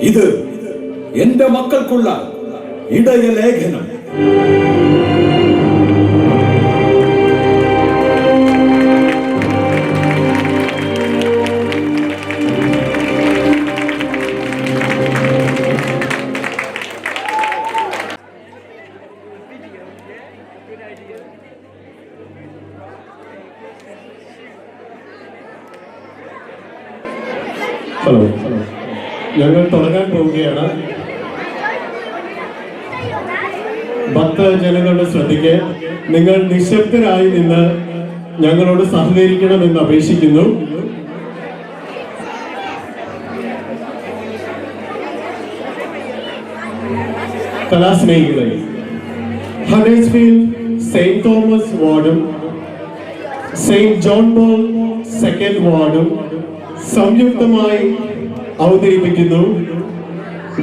ഇത് എന്റെ മക്കൾക്കുള്ള ഇടയ ലേഖനം. ഹലോ, ഞങ്ങൾ തുടങ്ങാൻ പോവുകയാണ്. ഭക്തജനങ്ങളുടെ ശ്രദ്ധയ്ക്ക്, നിങ്ങൾ നിശബ്ദരായി നിന്ന് ഞങ്ങളോട് സഹകരിക്കണമെന്ന് അപേക്ഷിക്കുന്നു. കലാസ്നേഹികളെ, ഹഡേഴ്സ്ഫീൽഡ് സെയിന്റ് തോമസ് വാർഡും സെയിന്റ് ജോൺ പോൾ സെക്കൻഡ് വാർഡും സംയുക്തമായി അവതരിപ്പിക്കുന്നു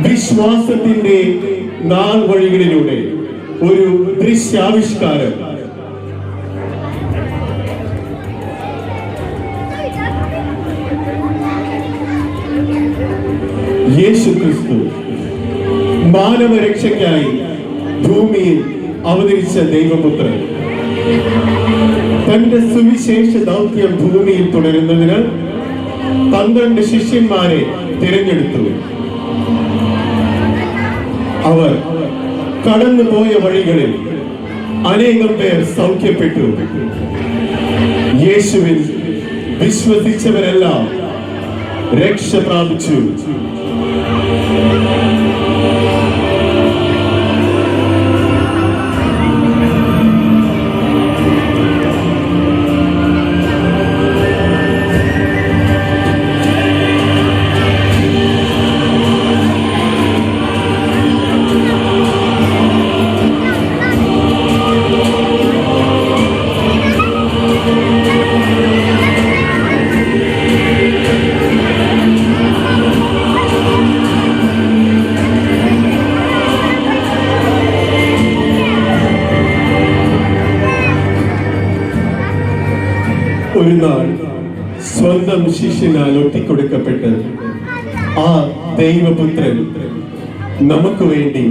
വിശ്വാസത്തിന്റെ നാൾ വഴികളിലൂടെ ഒരു ദൃശ്യാവിഷ്കാരം. യേശുക്രിസ്തു മാനവരക്ഷയ്ക്കായി ഭൂമിയിൽ അവതരിച്ച ദൈവപുത്രൻ തന്റെ സുവിശേഷ ദൗത്യം ഭൂമിയിൽ തുടരുന്നതിന് 12 ശിഷ്യന്മാരെ തിരഞ്ഞെടുത്തു. അവർ കടന്നുപോയ വഴികളിൽ അനേകം പേർ സൗഖ്യപ്പെട്ടു. യേശുവിൽ വിശ്വസിച്ചവരെല്ലാം രക്ഷ പ്രാപിച്ചു. ഒരു നാൾ സ്വന്തം ശിഷ്യനാൽ ഒറ്റിക്കൊടുക്കപ്പെട്ട് ആ ദൈവപുത്രൻ നമുക്ക് വേണ്ടി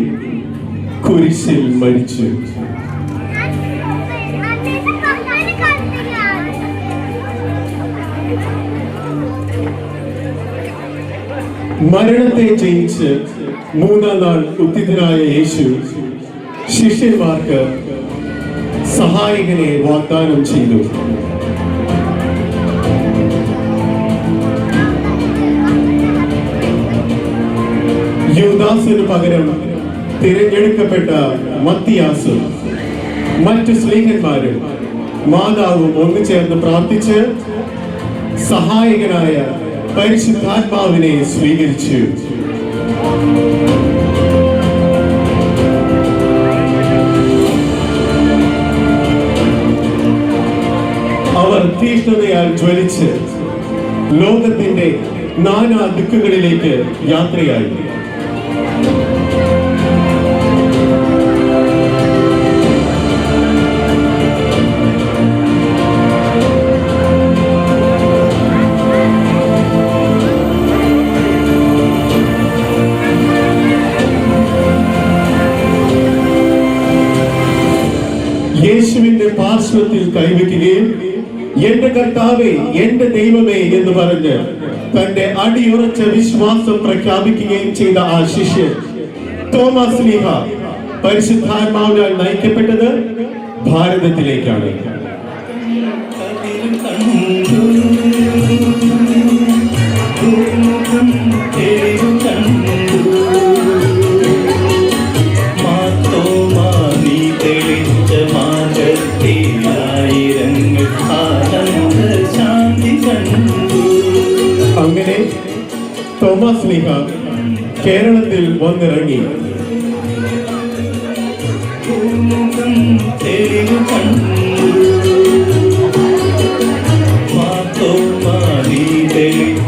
കുരിശിൽ മരിച്ചു. മരണത്തെ ജയിച്ച് 3-ാം നാൾ ഉത്ഥിതനായ യേശു ശിഷ്യന്മാർക്ക് സഹായകനെ വാഗ്ദാനം ചെയ്തു. യൂദാസിന് പകരം തിരഞ്ഞെടുക്കപ്പെട്ട മത്തിയാസും മറ്റു സ്ലീഹന്മാരും മാതാവും ഒന്നുചേർന്ന് പ്രാർത്ഥിച്ച് സഹായകനായ പരിശുദ്ധാത്മാവിനെ സ്വീകരിച്ചു. അവർ തീഷ്ണതയാൽ ജ്വലിച്ച് ലോകത്തിന്റെ നാനാ ദിക്കുകളിലേക്ക് യാത്രയായി. യേശുവിന്റെ പാർശ്വത്തിൽ കൈവയ്ക്കുകയും എന്റെ കർത്താവേ, എന്റെ ദൈവമേ എന്ന് പറഞ്ഞ് തന്റെ അടിയുറച്ച വിശ്വാസം പ്രഖ്യാപിക്കുകയും ചെയ്ത ആ ശിഷ്യൻ തോമസ് ലീഹ പരിശുദ്ധാത്മാവിനാൽ നയിക്കപ്പെട്ടത് ഭാരതത്തിലേക്കാണ്. അങ്ങനെ തോമസ് തോമസ് ലീഹ കേരളത്തിൽ വന്നിറങ്ങി.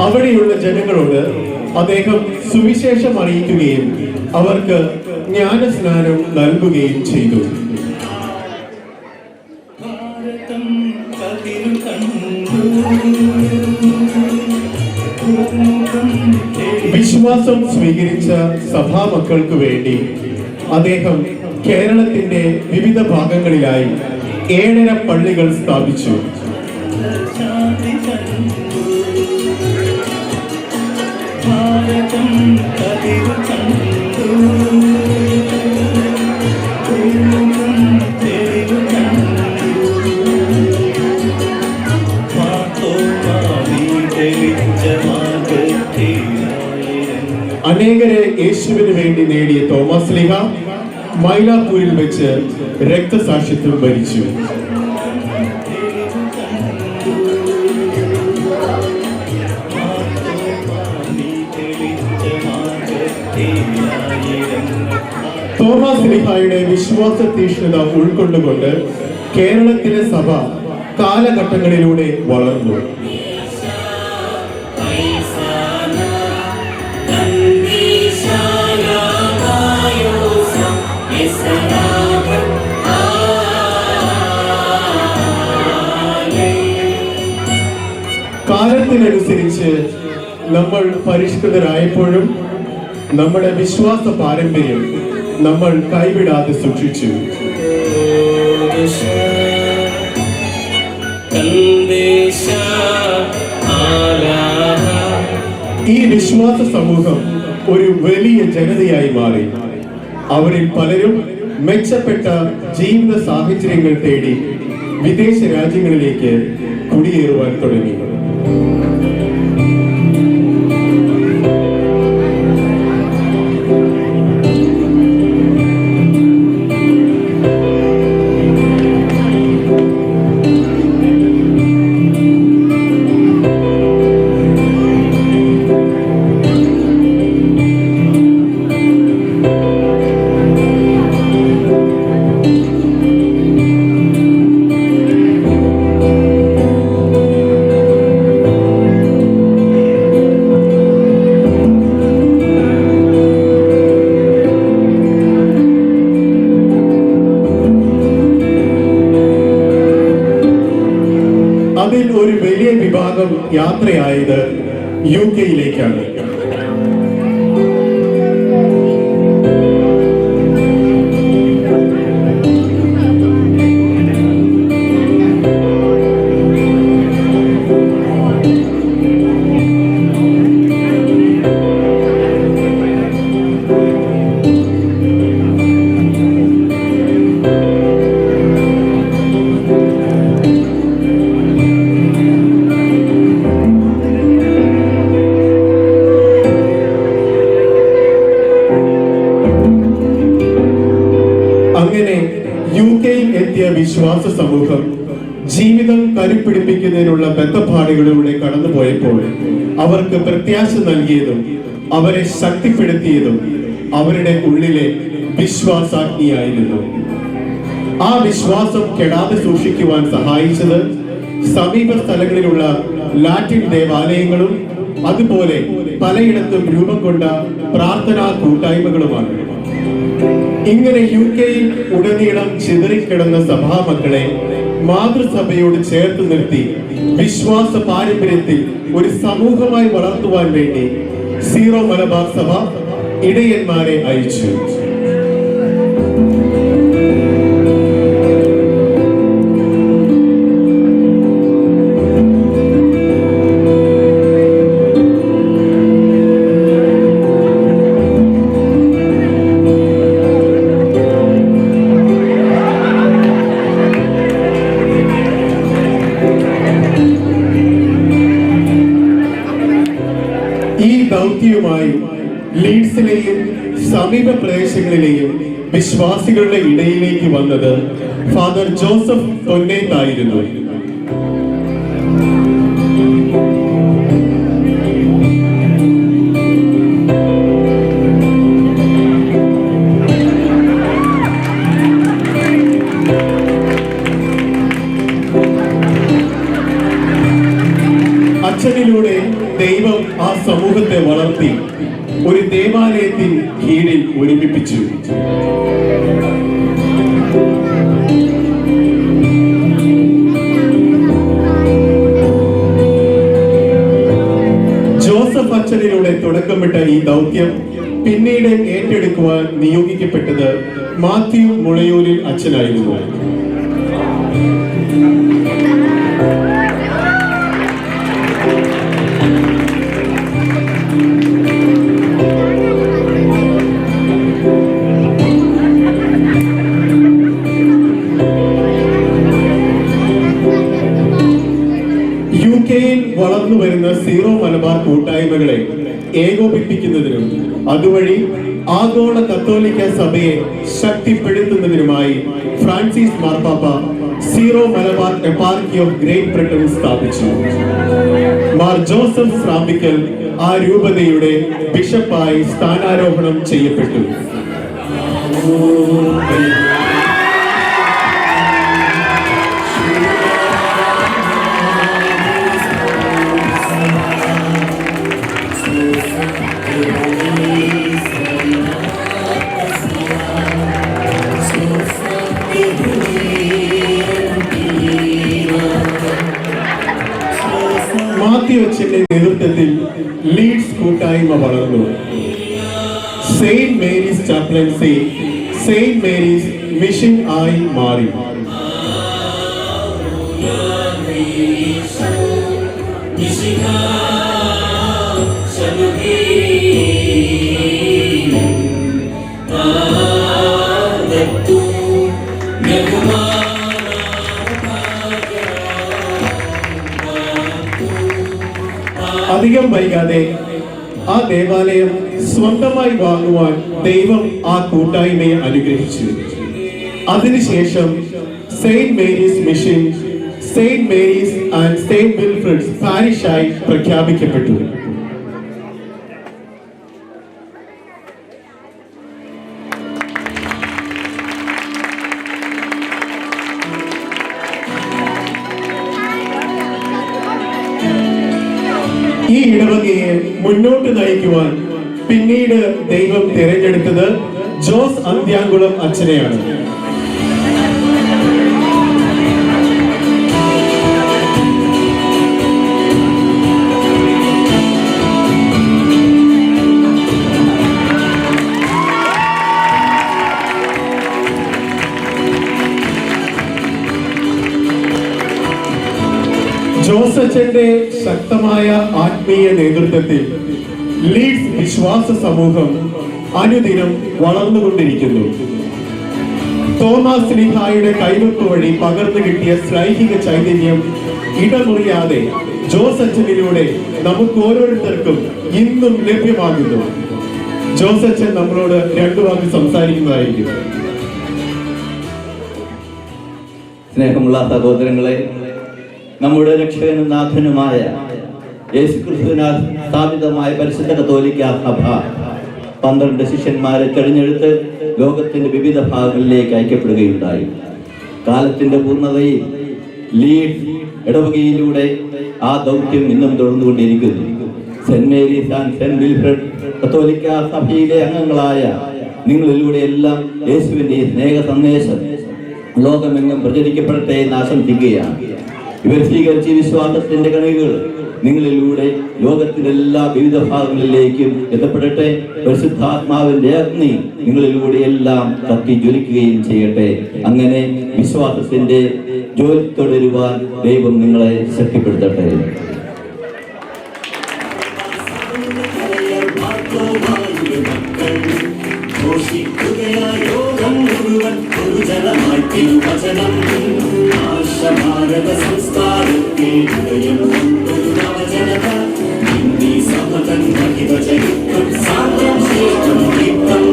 അവിടെയുള്ള ജനങ്ങളോട് അദ്ദേഹം സുവിശേഷം അറിയിക്കുകയും അവർക്ക് ജ്ഞാനസ്നാനം നൽകുകയും ചെയ്തു. വിശ്വാസം സ്വീകരിച്ച സഭാമക്കൾക്ക് വേണ്ടി അദ്ദേഹം കേരളത്തിന്റെ വിവിധ ഭാഗങ്ങളിലായി 7 പള്ളികൾ സ്ഥാപിച്ചു. അനേകരെ യേശുവിന് വേണ്ടി നേടിയ തോമസ് ലീഹ മൈലാപ്പൂരിൽ വെച്ച് രക്തസാക്ഷിത്വം വരിച്ചു. തോമസ് ലീഹായുടെ വിശ്വാസ തീക്ഷ്ണത ഉൾക്കൊണ്ടുകൊണ്ട് കേരളത്തിലെ സഭ കാലഘട്ടങ്ങളിലൂടെ വളർന്നു. കാലത്തിനനുസരിച്ച് നമ്മൾ പരിഷ്കൃതരായപ്പോഴും നമ്മുടെ വിശ്വാസ പാരമ്പര്യം നമ്മൾ കൈവിടാതെ സൂക്ഷിച്ചു. ഈ വിശ്വാസ സമൂഹം ഒരു വലിയ ജനതയായി മാറി. അവരിൽ പലരും മെച്ചപ്പെട്ട ജീവിത സാഹചര്യങ്ങൾ തേടി വിദേശ രാജ്യങ്ങളിലേക്ക് കുടിയേറുവാൻ തുടങ്ങി. അതിൽ ഒരു വലിയ വിഭാഗം യാത്രയായത് UK-യിലേക്കാണ്. അങ്ങനെ UK-യിൽ എത്തിയ വിശ്വാസ സമൂഹം ജീവിതം കരുപ്പിടിപ്പിക്കുന്നതിനുള്ള ബന്ധപ്പാടുകളിലൂടെ കടന്നുപോയപ്പോൾ അവർക്ക് പ്രത്യാശ നൽകിയതും അവരെ ശക്തിപ്പെടുത്തിയതും അവരുടെ ഉള്ളിലെ വിശ്വാസാഗ്നിയായിരുന്നു. ആ വിശ്വാസം കെടാതെ സൂക്ഷിക്കുവാൻ സഹായിച്ചത് സമീപ സ്ഥലങ്ങളിലുള്ള ലാറ്റിൻ ദേവാലയങ്ങളും അതുപോലെ പലയിടത്തും രൂപം കൊണ്ട പ്രാർത്ഥനാ കൂട്ടായ്മകളുമാണ്. ഇങ്ങനെ UK-യിൽ ഉടനീളം ചിതറിക്കിടന്ന സഭാമക്കളെ മാതൃസഭയോട് ചേർത്ത് നിർത്തി വിശ്വാസ പാരമ്പര്യത്തിൽ ഒരു സമൂഹമായി വളർത്തുവാൻ വേണ്ടി സീറോ മലബാർ സഭ ഇടയന്മാരെ അയച്ചു. ഈ ദൗത്യവുമായി ലീഡ്സിലെയും സമീപ പ്രദേശങ്ങളിലെയും വിശ്വാസികളുടെ ഇടയിലേക്ക് വന്നത് ഫാദർ ജോസഫ് തൊന്നേത്തായിരുന്നു. അച്ഛനിലൂടെ ദൈവം ആ സമൂഹത്തെ വളർത്തി ഒരു ദേവാലയത്തിൽ കീഴിൽ ഒരുമിപ്പിച്ചു. ജോസഫ് അച്ഛനിലൂടെ തുടക്കമിട്ട ഈ ദൗത്യം പിന്നീട് ഏറ്റെടുക്കുവാൻ നിയോഗിക്കപ്പെട്ടത് മാത്യു മുളയൂരിൽ അച്ഛനായിരുന്നു. വളർന്നു വരുന്ന സീറോ മലബാർ കൂട്ടായ്മകളെ ഏകോപിപ്പിക്കുന്നതിനും അതുവഴി ആഗോള കത്തോലിക്ക സഭയെ ശക്തിപ്പെടുത്തുന്നതിനുമായി ഫ്രാൻസിസ് മാർപ്പാപ്പ zero Malabar eparchy of great Britain സ്ഥാപിച്ചു. മാർ ജോസഫ് സ്രാമ്പിക്കൽ ആ രൂപതയുടെ ബിഷപ്പായി സ്ഥാനാരോഹണം ചെയ്യപ്പെട്ടു. മാത്യു അച്ഛന്റെ നേതൃത്വത്തിൽ ലീഡ്സ് കൂട്ടായ്മ വളർന്നു. Saint Mary's chaplaincy saint Mary's mission ആയി മാറി. അധികം വൈകാതെ ആ ദേവാലയം സ്വന്തമായി വാങ്ങുവാൻ ദൈവം ആ കൂട്ടായ്മയെ അനുഗ്രഹിച്ചു. അതിനുശേഷം saint Mary's mission saint Mary's and saint Wilfrid's പാരിഷായി പ്രഖ്യാപിക്കപ്പെട്ടു. ഈ ഇടവകയെ മുന്നോട്ട് നയിക്കുവാൻ പിന്നീട് ദൈവം തിരഞ്ഞെടുത്തത് ജോസ് അന്ത്യാംകുളം അച്ഛനെയാണ്. ജോസ് അച്ഛന്റെ ശക്തമായ ആത്മീയ നേതൃത്വത്തിൽ ലീഡ്സ് വിശ്വാസ സമൂഹം അനുദിനം വളർന്നുകൊണ്ടിരിക്കുന്നു. തോമസ് സ്ലീഹായുടെ കൈവെപ്പ് വഴി പകർന്നു കിട്ടിയ ശ്ലൈഹിക ചൈതന്യം ഇടമുറിയാതെ ജോസ് അച്ഛനിലൂടെ നമുക്ക് ഓരോരുത്തർക്കും ഇന്നും ലഭ്യമാകുന്നു. ജോസ് അച്ഛൻ നമ്മളോട് രണ്ടു വാക്ക് സംസാരിക്കുന്നതായിരിക്കും. സ്നേഹമുള്ള സഹോദരങ്ങളെ, നമ്മുടെ രക്ഷകനും നാഥനുമായ യേശുക്രിസ്തുവിനാൽ സ്ഥാപിതമായ പരിശുദ്ധ കത്തോലിക്ക സഭ 12 ശിഷ്യന്മാരെ തെരഞ്ഞെടുത്ത് ലോകത്തിന്റെ വിവിധ ഭാഗങ്ങളിലേക്ക് അയക്കപ്പെടുകയുണ്ടായി. കാലത്തിന്റെ പൂർണ്ണതയിൽ ലീഡ്സ് ഇടവകയിലൂടെ ആ ദൗത്യം ഇന്നും തുടർന്നുകൊണ്ടിരിക്കുന്നു. Saint Mary's and saint Wilfrid കത്തോലിക്ക സഭയിലെ അംഗങ്ങളായ നിങ്ങളിലൂടെ എല്ലാം യേശുവിന്റെ സ്നേഹ സന്ദേശം ലോകമെങ്ങും പ്രചരിക്കപ്പെടട്ടെ എന്ന് ആശംസിക്കുകയാണ്. ഇവർ സ്വീകരിച്ച വിശ്വാസത്തിന്റെ കണികൾ നിങ്ങളിലൂടെ ലോകത്തിന്റെ എല്ലാ വിവിധ ഭാഗങ്ങളിലേക്കും എത്തപ്പെടട്ടെ. പരിശുദ്ധാത്മാവിന്റെ അഗ്നി നിങ്ങളിലൂടെ എല്ലാം കത്തി ജ്വലിക്കുകയും ചെയ്യട്ടെ. അങ്ങനെ വിശ്വാസത്തിന്റെ ജോലി തുടരുവാൻ ദൈവം നിങ്ങളെ ശക്തിപ്പെടുത്തട്ടെ. ഭാരത സംസ്കാരത്തിൽ ഹൃദയം കൊണ്ടൊരു നവജനത ഹിന്ദി സമതൻ മഹിത ചരിത്രം സാന്ദ്രം ശ്രേഷ്ഠം ഗീതം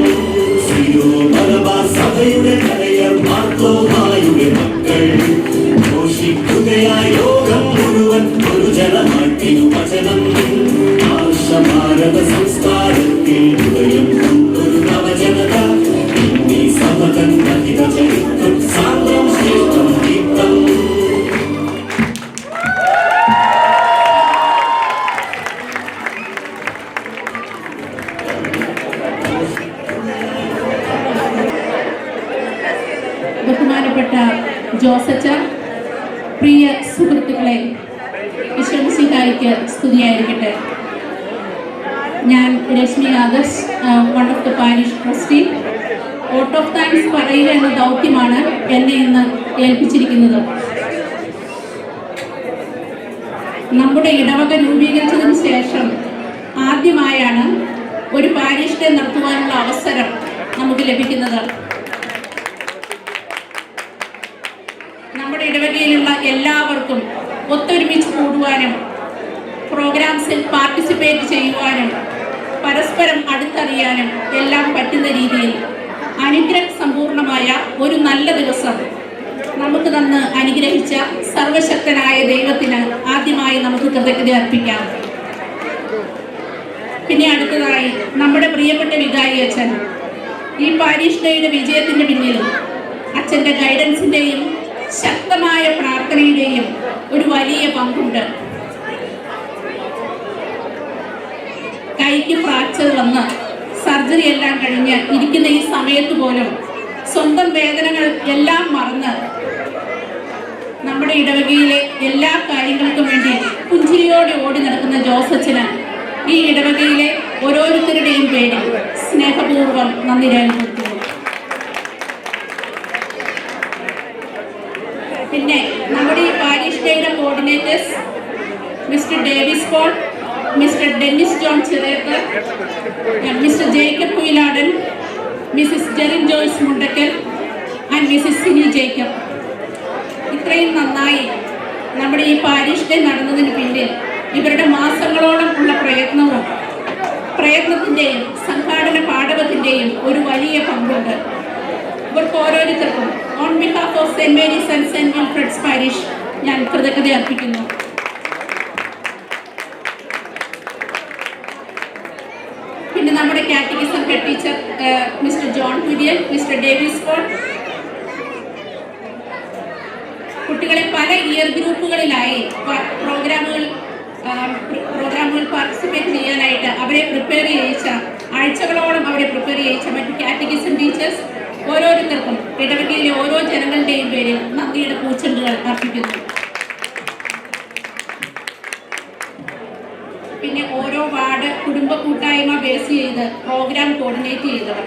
സീറോ മലബാർ സഭയുടെ കലയർ മാർത്തോമായുടെ മക്കൾ ഘോഷിക്കുകയായി ലോകം മുഴുവൻ ഒരു ജനമാറ്റിനു വചനം ഭാരത സംസ്കാരത്തിൽ ഹൃദയം കൊണ്ടൊരു നവജനത ഹിന്ദി സമതൻ മഹിത ചരിത്രം സാന്ദ്രം ശ്രേഷ്ഠം ഗീതം. ഈശോയ്ക്ക് സ്തുതിയായിരിക്കട്ടെ. ഞാൻ Rashmi Adarsh, one of the parish trustee. Vote of thanks പറയുക എന്ന ദൗത്യമാണ് എന്നെ ഇന്ന് ഏൽപ്പിച്ചിരിക്കുന്നത്. നമ്മുടെ ഇടവക രൂപീകരിച്ചതിന് ശേഷം ആദ്യമായാണ് ഒരു പാരിഷ് ഡേ നടത്തുവാനുള്ള അവസരം നമുക്ക് ലഭിക്കുന്നത്. നമ്മുടെ ഇടവകയിലുള്ള എല്ലാവർക്കും ഒത്തൊരുമിച്ച് കൂടുവാനും പ്രോഗ്രാംസിൽ പാർട്ടിസിപ്പേറ്റ് ചെയ്യുവാനും പരസ്പരം അടുത്തറിയാനും എല്ലാം പറ്റുന്ന രീതിയിൽ അനുഗ്രഹ സമ്പൂർണമായ ഒരു നല്ല ദിവസം നമുക്ക് തന്ന് അനുഗ്രഹിച്ച സർവശക്തനായ ദൈവത്തിന് ആദ്യമായി നമുക്ക് കൃതജ്ഞത അർപ്പിക്കാം. പിന്നെ അടുത്തതായി നമ്മുടെ പ്രിയപ്പെട്ട വികാരി അച്ഛൻ. ഈ പാരിഷ് ഡേയുടെ വിജയത്തിന് പിന്നിൽ അച്ഛൻ്റെ ഗൈഡൻസിൻ്റെയും ശക്തമായ പ്രാർത്ഥനയുടെയും ഒരു വലിയ പങ്കുണ്ട്. കൈക്ക് ഫ്രാക്ചർ വന്ന് സർജറി എല്ലാം കഴിഞ്ഞ് ഇരിക്കുന്ന ഈ സമയത്ത് പോലും സ്വന്തം വേദനകൾ എല്ലാം മറന്ന് നമ്മുടെ ഇടവകയിലെ എല്ലാ കാര്യങ്ങൾക്കും വേണ്ടി പുഞ്ചിരിയോടെ ഓടി നടക്കുന്ന ജോസച്ചന് ഈ ഇടവകയിലെ ഓരോരുത്തരുടെയും പേരിൽ സ്നേഹപൂർവ്വം നന്ദി രേഖപ്പെടുത്തുന്നു. പിന്നെ നമ്മുടെ ഈ പാരിഷ് ഡേയുടെ coordinators mister Davis Paul, mister Dennis John Chirekkar, mister Jacob Kuyiladan, Mrs Jerin Joyce Mundackal and Mrs Sini Jacob. ഇത്രയും നന്നായി നമ്മുടെ ഈ പാരിഷ് ഡേ നടന്നതിന് പിന്നിൽ ഇവരുടെ മാസങ്ങളോളം ഉള്ള പ്രയത്നത്തിൻ്റെയും സംഘാടന പാഠവത്തിൻ്റെയും ഒരു വലിയ പങ്കുണ്ട്. ഇവർക്ക് ഓരോരുത്തർക്കും on behalf of saint Mary's and saint Wilfrid's parish ഞാൻ കൃതജ്ഞത അർപ്പിക്കുന്നു. പിന്നെ നമ്മുടെ catechism head teacher mister John Kurian, mister Davis Paul. കുട്ടികളെ പല ഇയർ ഗ്രൂപ്പുകളിലായി പ്രോഗ്രാമുകൾ പാർട്ടിസിപ്പേറ്റ് ചെയ്യാനായിട്ട് അവരെ പ്രിപ്പയർ ചെയ്യിച്ച, ആഴ്ചകളോളം അവരെ പ്രിപ്പയർ ചെയ്യിച്ച മറ്റു കാറ്റഗിസം ടീച്ചേഴ്സ് ഓരോരുത്തർക്കും ഇടവകയിലെ ഓരോ ജനങ്ങളുടെയും പേരിൽ നന്ദിയുടെ പൂച്ചെണ്ടുകൾ അർപ്പിക്കുന്നു. പിന്നെ ഓരോ വാർഡ് കുടുംബ കൂട്ടായ്മ ബേസ് ചെയ്ത് പ്രോഗ്രാം കോർഡിനേറ്റ് ചെയ്തവർ,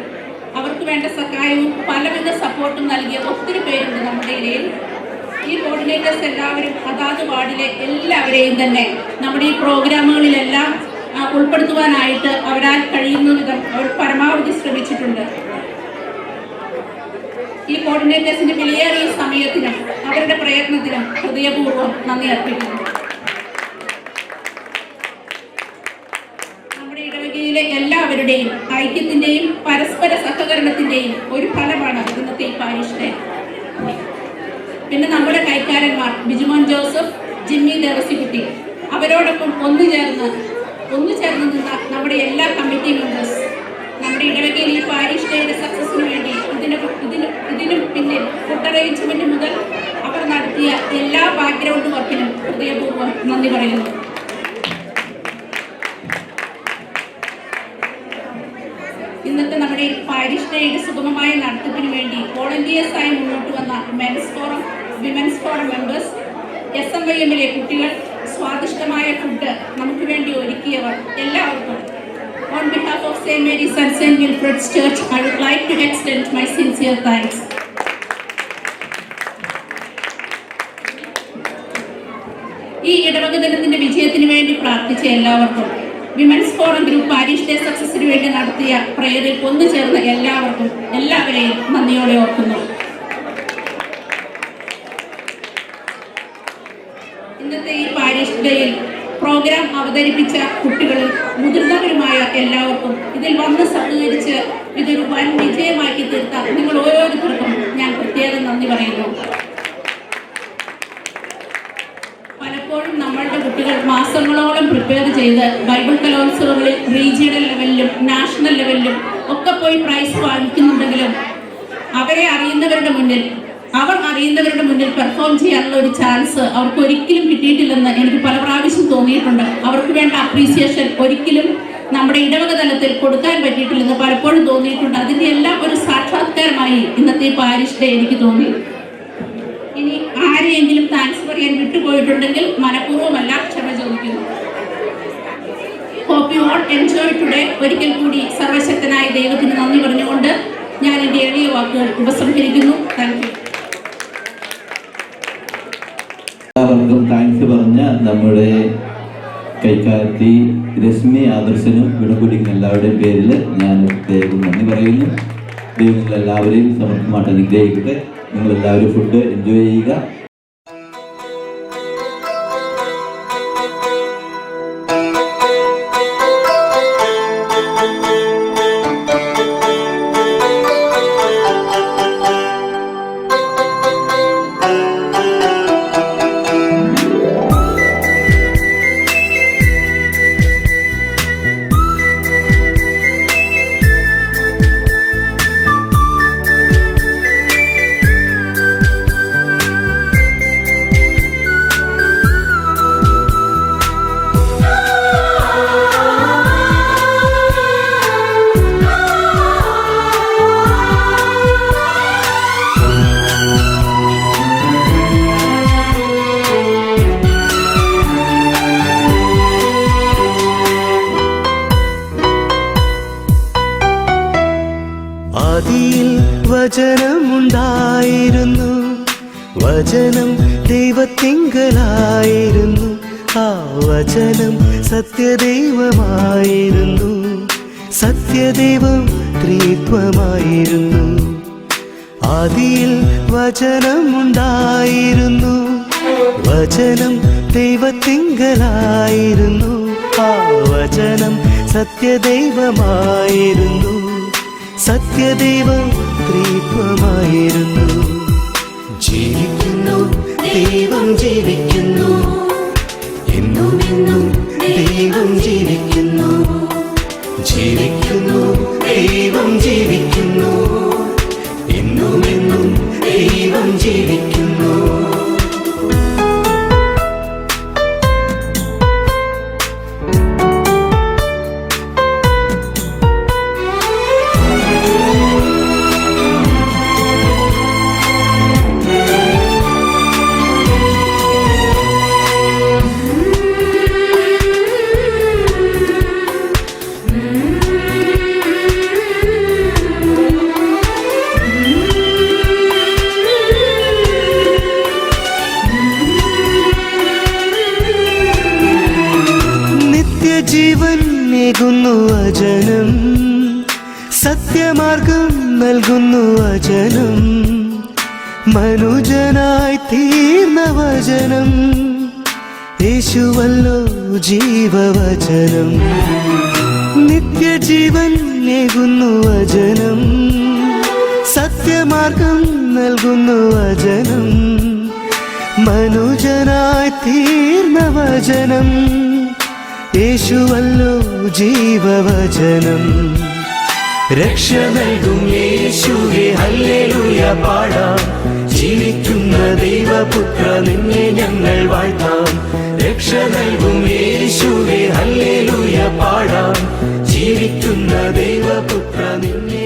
അവർക്ക് വേണ്ട സഹായവും പലവിധ സപ്പോർട്ടും നൽകിയ ഒത്തിരി പേരുണ്ട് നമ്മുടെ ഇടയിൽ. ഈ കോർഡിനേറ്റേഴ്സ് എല്ലാവരും അതാത് വാർഡിലെ എല്ലാവരെയും തന്നെ നമ്മുടെ ഈ പ്രോഗ്രാമുകളിലെല്ലാം ഉൾപ്പെടുത്തുവാനായിട്ട് അവരാൽ കഴിയുന്ന വിധം അവർ പരമാവധി ശ്രമിച്ചിട്ടുണ്ട്. ഈ കോർഡിനേറ്റേഴ്സിന്റെ വിലയേറിയ സമയത്തിനും അവരുടെ പ്രയത്നത്തിനും ഹൃദയപൂർവ്വം നന്ദി അർപ്പിക്കുന്നു. നമ്മുടെ ഇടവകയിലെ എല്ലാവരുടെയും ഐക്യത്തിന്റെയും പരസ്പര സഹകരണത്തിന്റെയും ഒരു ഫലമാണ് ഇന്നത്തെ ഈ പാരിഷ് ഡേ. പിന്നെ നമ്മുടെ കൈക്കാരന്മാർ ബിജുമോൻ ജോസഫ്, ജിമ്മി ദേവസിക്കുട്ടി, അവരോടൊപ്പം ഒന്നുചേർന്ന് നിന്ന നമ്മുടെ എല്ലാ കമ്മിറ്റി മെമ്പേഴ്സ്, നമ്മുടെ ഇടവകയിൽ ഈ പാരിഷ് ഡേയുടെ സക്സസിന് വേണ്ടി ഇതിനും പിന്നിൽ ഫുഡ് അറേഞ്ച്മെന്റ് മുതൽ അവർ നടത്തിയ എല്ലാ ബാക്ക്ഗ്രൗണ്ട് വർക്കിനും ഹൃദയപൂർവ്വം നന്ദി പറയുന്നു. ഇന്നത്തെ നമ്മുടെ ഈ പാരിഷ് ഡേയുടെ സുഗമമായ നടത്തിപ്പിന് വേണ്ടി വോളണ്ടിയേഴ്സായി മുന്നോട്ട് വന്ന men's forum, women's forum members, SMYM-ലെ കുട്ടികൾ, സ്വാദിഷ്ടമായ ഫുഡ് നമുക്ക് വേണ്ടി ഒരുക്കിയവർ എല്ലാവർക്കും on behalf of St. Mary's and St. Wilfred's Church, I would like to extend my sincere thanks. ഈ ഇടവക ദിനത്തിന്റെ വിജയത്തിന് വേണ്ടി പ്രാർത്ഥിച്ച എല്ലാവർക്കും, women's forum group parish day സക്സസിന് വേണ്ടി നടത്തിയ പ്രയറിൽ ഒന്നുചേർന്ന എല്ലാവരെയും നന്ദിയോടെ ഓർക്കുന്നു. ഇന്നത്തെ ഈ പാരിഷ് ഡേയിൽ പ്രോഗ്രാം അവതരിപ്പിച്ച കുട്ടികളും മുതിർന്നവരുമായ എല്ലാവർക്കും, ഇതിൽ വന്ന് സഹകരിച്ച് ഇതൊരു വൻ വിജയമാക്കി തീർത്ത നിങ്ങൾ ഓരോരുത്തർക്കും ഞാൻ പ്രത്യേകം നന്ദി പറയുന്നു. പലപ്പോഴും നമ്മളുടെ കുട്ടികൾ മാസങ്ങളോളം പ്രിപ്പയർ ചെയ്ത് ബൈബിൾ കലോത്സവങ്ങളിൽ റീജിയണൽ ലെവലിലും നാഷണൽ ലെവലിലും ഒക്കെ പോയി പ്രൈസ് വാങ്ങിക്കുന്നുണ്ടെങ്കിലും അവർ അറിയുന്നവരുടെ മുന്നിൽ പെർഫോം ചെയ്യാനുള്ള ഒരു ചാൻസ് അവർക്ക് ഒരിക്കലും കിട്ടിയിട്ടില്ലെന്ന് എനിക്ക് പല പ്രാവശ്യം തോന്നിയിട്ടുണ്ട്. അവർക്ക് വേണ്ട അപ്രീസിയേഷൻ ഒരിക്കലും നമ്മുടെ ഇടവക തലത്തിൽ കൊടുക്കാൻ പറ്റിയിട്ടില്ലെന്ന് പലപ്പോഴും തോന്നിയിട്ടുണ്ട്. അതിൻ്റെ എല്ലാം ഒരു സാക്ഷാത്കാരമായി ഇന്നത്തെ പാരിഷ് ഡേ എനിക്ക് തോന്നി. ഇനി ആരെയെങ്കിലും താങ്ക്സ് പറയാൻ വിട്ടുപോയിട്ടുണ്ടെങ്കിൽ മനഃപൂർവ്വമല്ല, ക്ഷമ ചോദിക്കുന്നു. ഒരിക്കൽ കൂടി സർവശക്തനായ ദൈവത്തിന് നന്ദി പറഞ്ഞുകൊണ്ട് ഞാൻ എൻ്റെ എളിയ വാക്കുകൾ ഉപസംഹരിക്കുന്നു. Thank you. എല്ലാവർക്കും താങ്ക്സ് പറഞ്ഞ നമ്മുടെ കൈക്കാരത്തി രശ്മി ആദർശനും വിടകുടിക്കുന്ന എല്ലാവരുടെയും പേരിൽ ഞാൻ പ്രത്യേകം നന്ദി പറയുന്നു. ദൈവം നിങ്ങളെല്ലാവരെയും സമർത്ഥമായിട്ട് അനുഗ്രഹിക്കട്ടെ. നിങ്ങളെല്ലാവരും ഫുഡ് എൻജോയ് ചെയ്യുക. ആദിയിൽ വചനമുണ്ടായിരുന്നു, വചനം ദൈവത്തിങ്കലായിരുന്നു, ആ വചനം സത്യദൈവമായിരുന്നു, സത്യദൈവം ത്രിത്വമായിരുന്നു. ആദിയിൽ വചനമുണ്ടായിരുന്നു, വചനം ദൈവത്തിങ്കലായിരുന്നു, ആ വചനം സത്യദൈവമായിരുന്നു, സത്യദൈവം ത്രിത്വമായിരുന്നു. ജീവിക്കുന്നു ദൈവം ജീവിക്കുന്നു, എന്നും എന്നും ദൈവം ജീവിക്കുന്നു. ജീവിക്കുന്നു ദൈവം ജീവിക്കുന്നു, എന്നും എന്നും ദൈവം ജീവിക്കുന്നു. ജീവൻ നേകുന്നു വചനം, സത്യമാർഗം നൽകുന്നു വചനം, മനുജനായി തീർന്ന വചനം, യേശുവല്ലോ ജീവവചനം. നിത്യജീവൻ നേകുന്നു വചനം, സത്യമാർഗം നൽകുന്നു വചനം, മനുജനായി തീർന്ന വചനം, യേശുവല്ലോ ജീവവചനം. രക്ഷ നൽകും യേശുവേ ഹല്ലേലൂയ പാടാം, ജീവിക്കുന്ന ദൈവപുത്ര നിന്നെ ഞങ്ങൾ വാഴ്ത്താം. രക്ഷ നൽകും യേശുവേ ഹല്ലേലൂയ പാടാം, ജീവിക്കുന്ന ദൈവപുത്ര നിന്നെ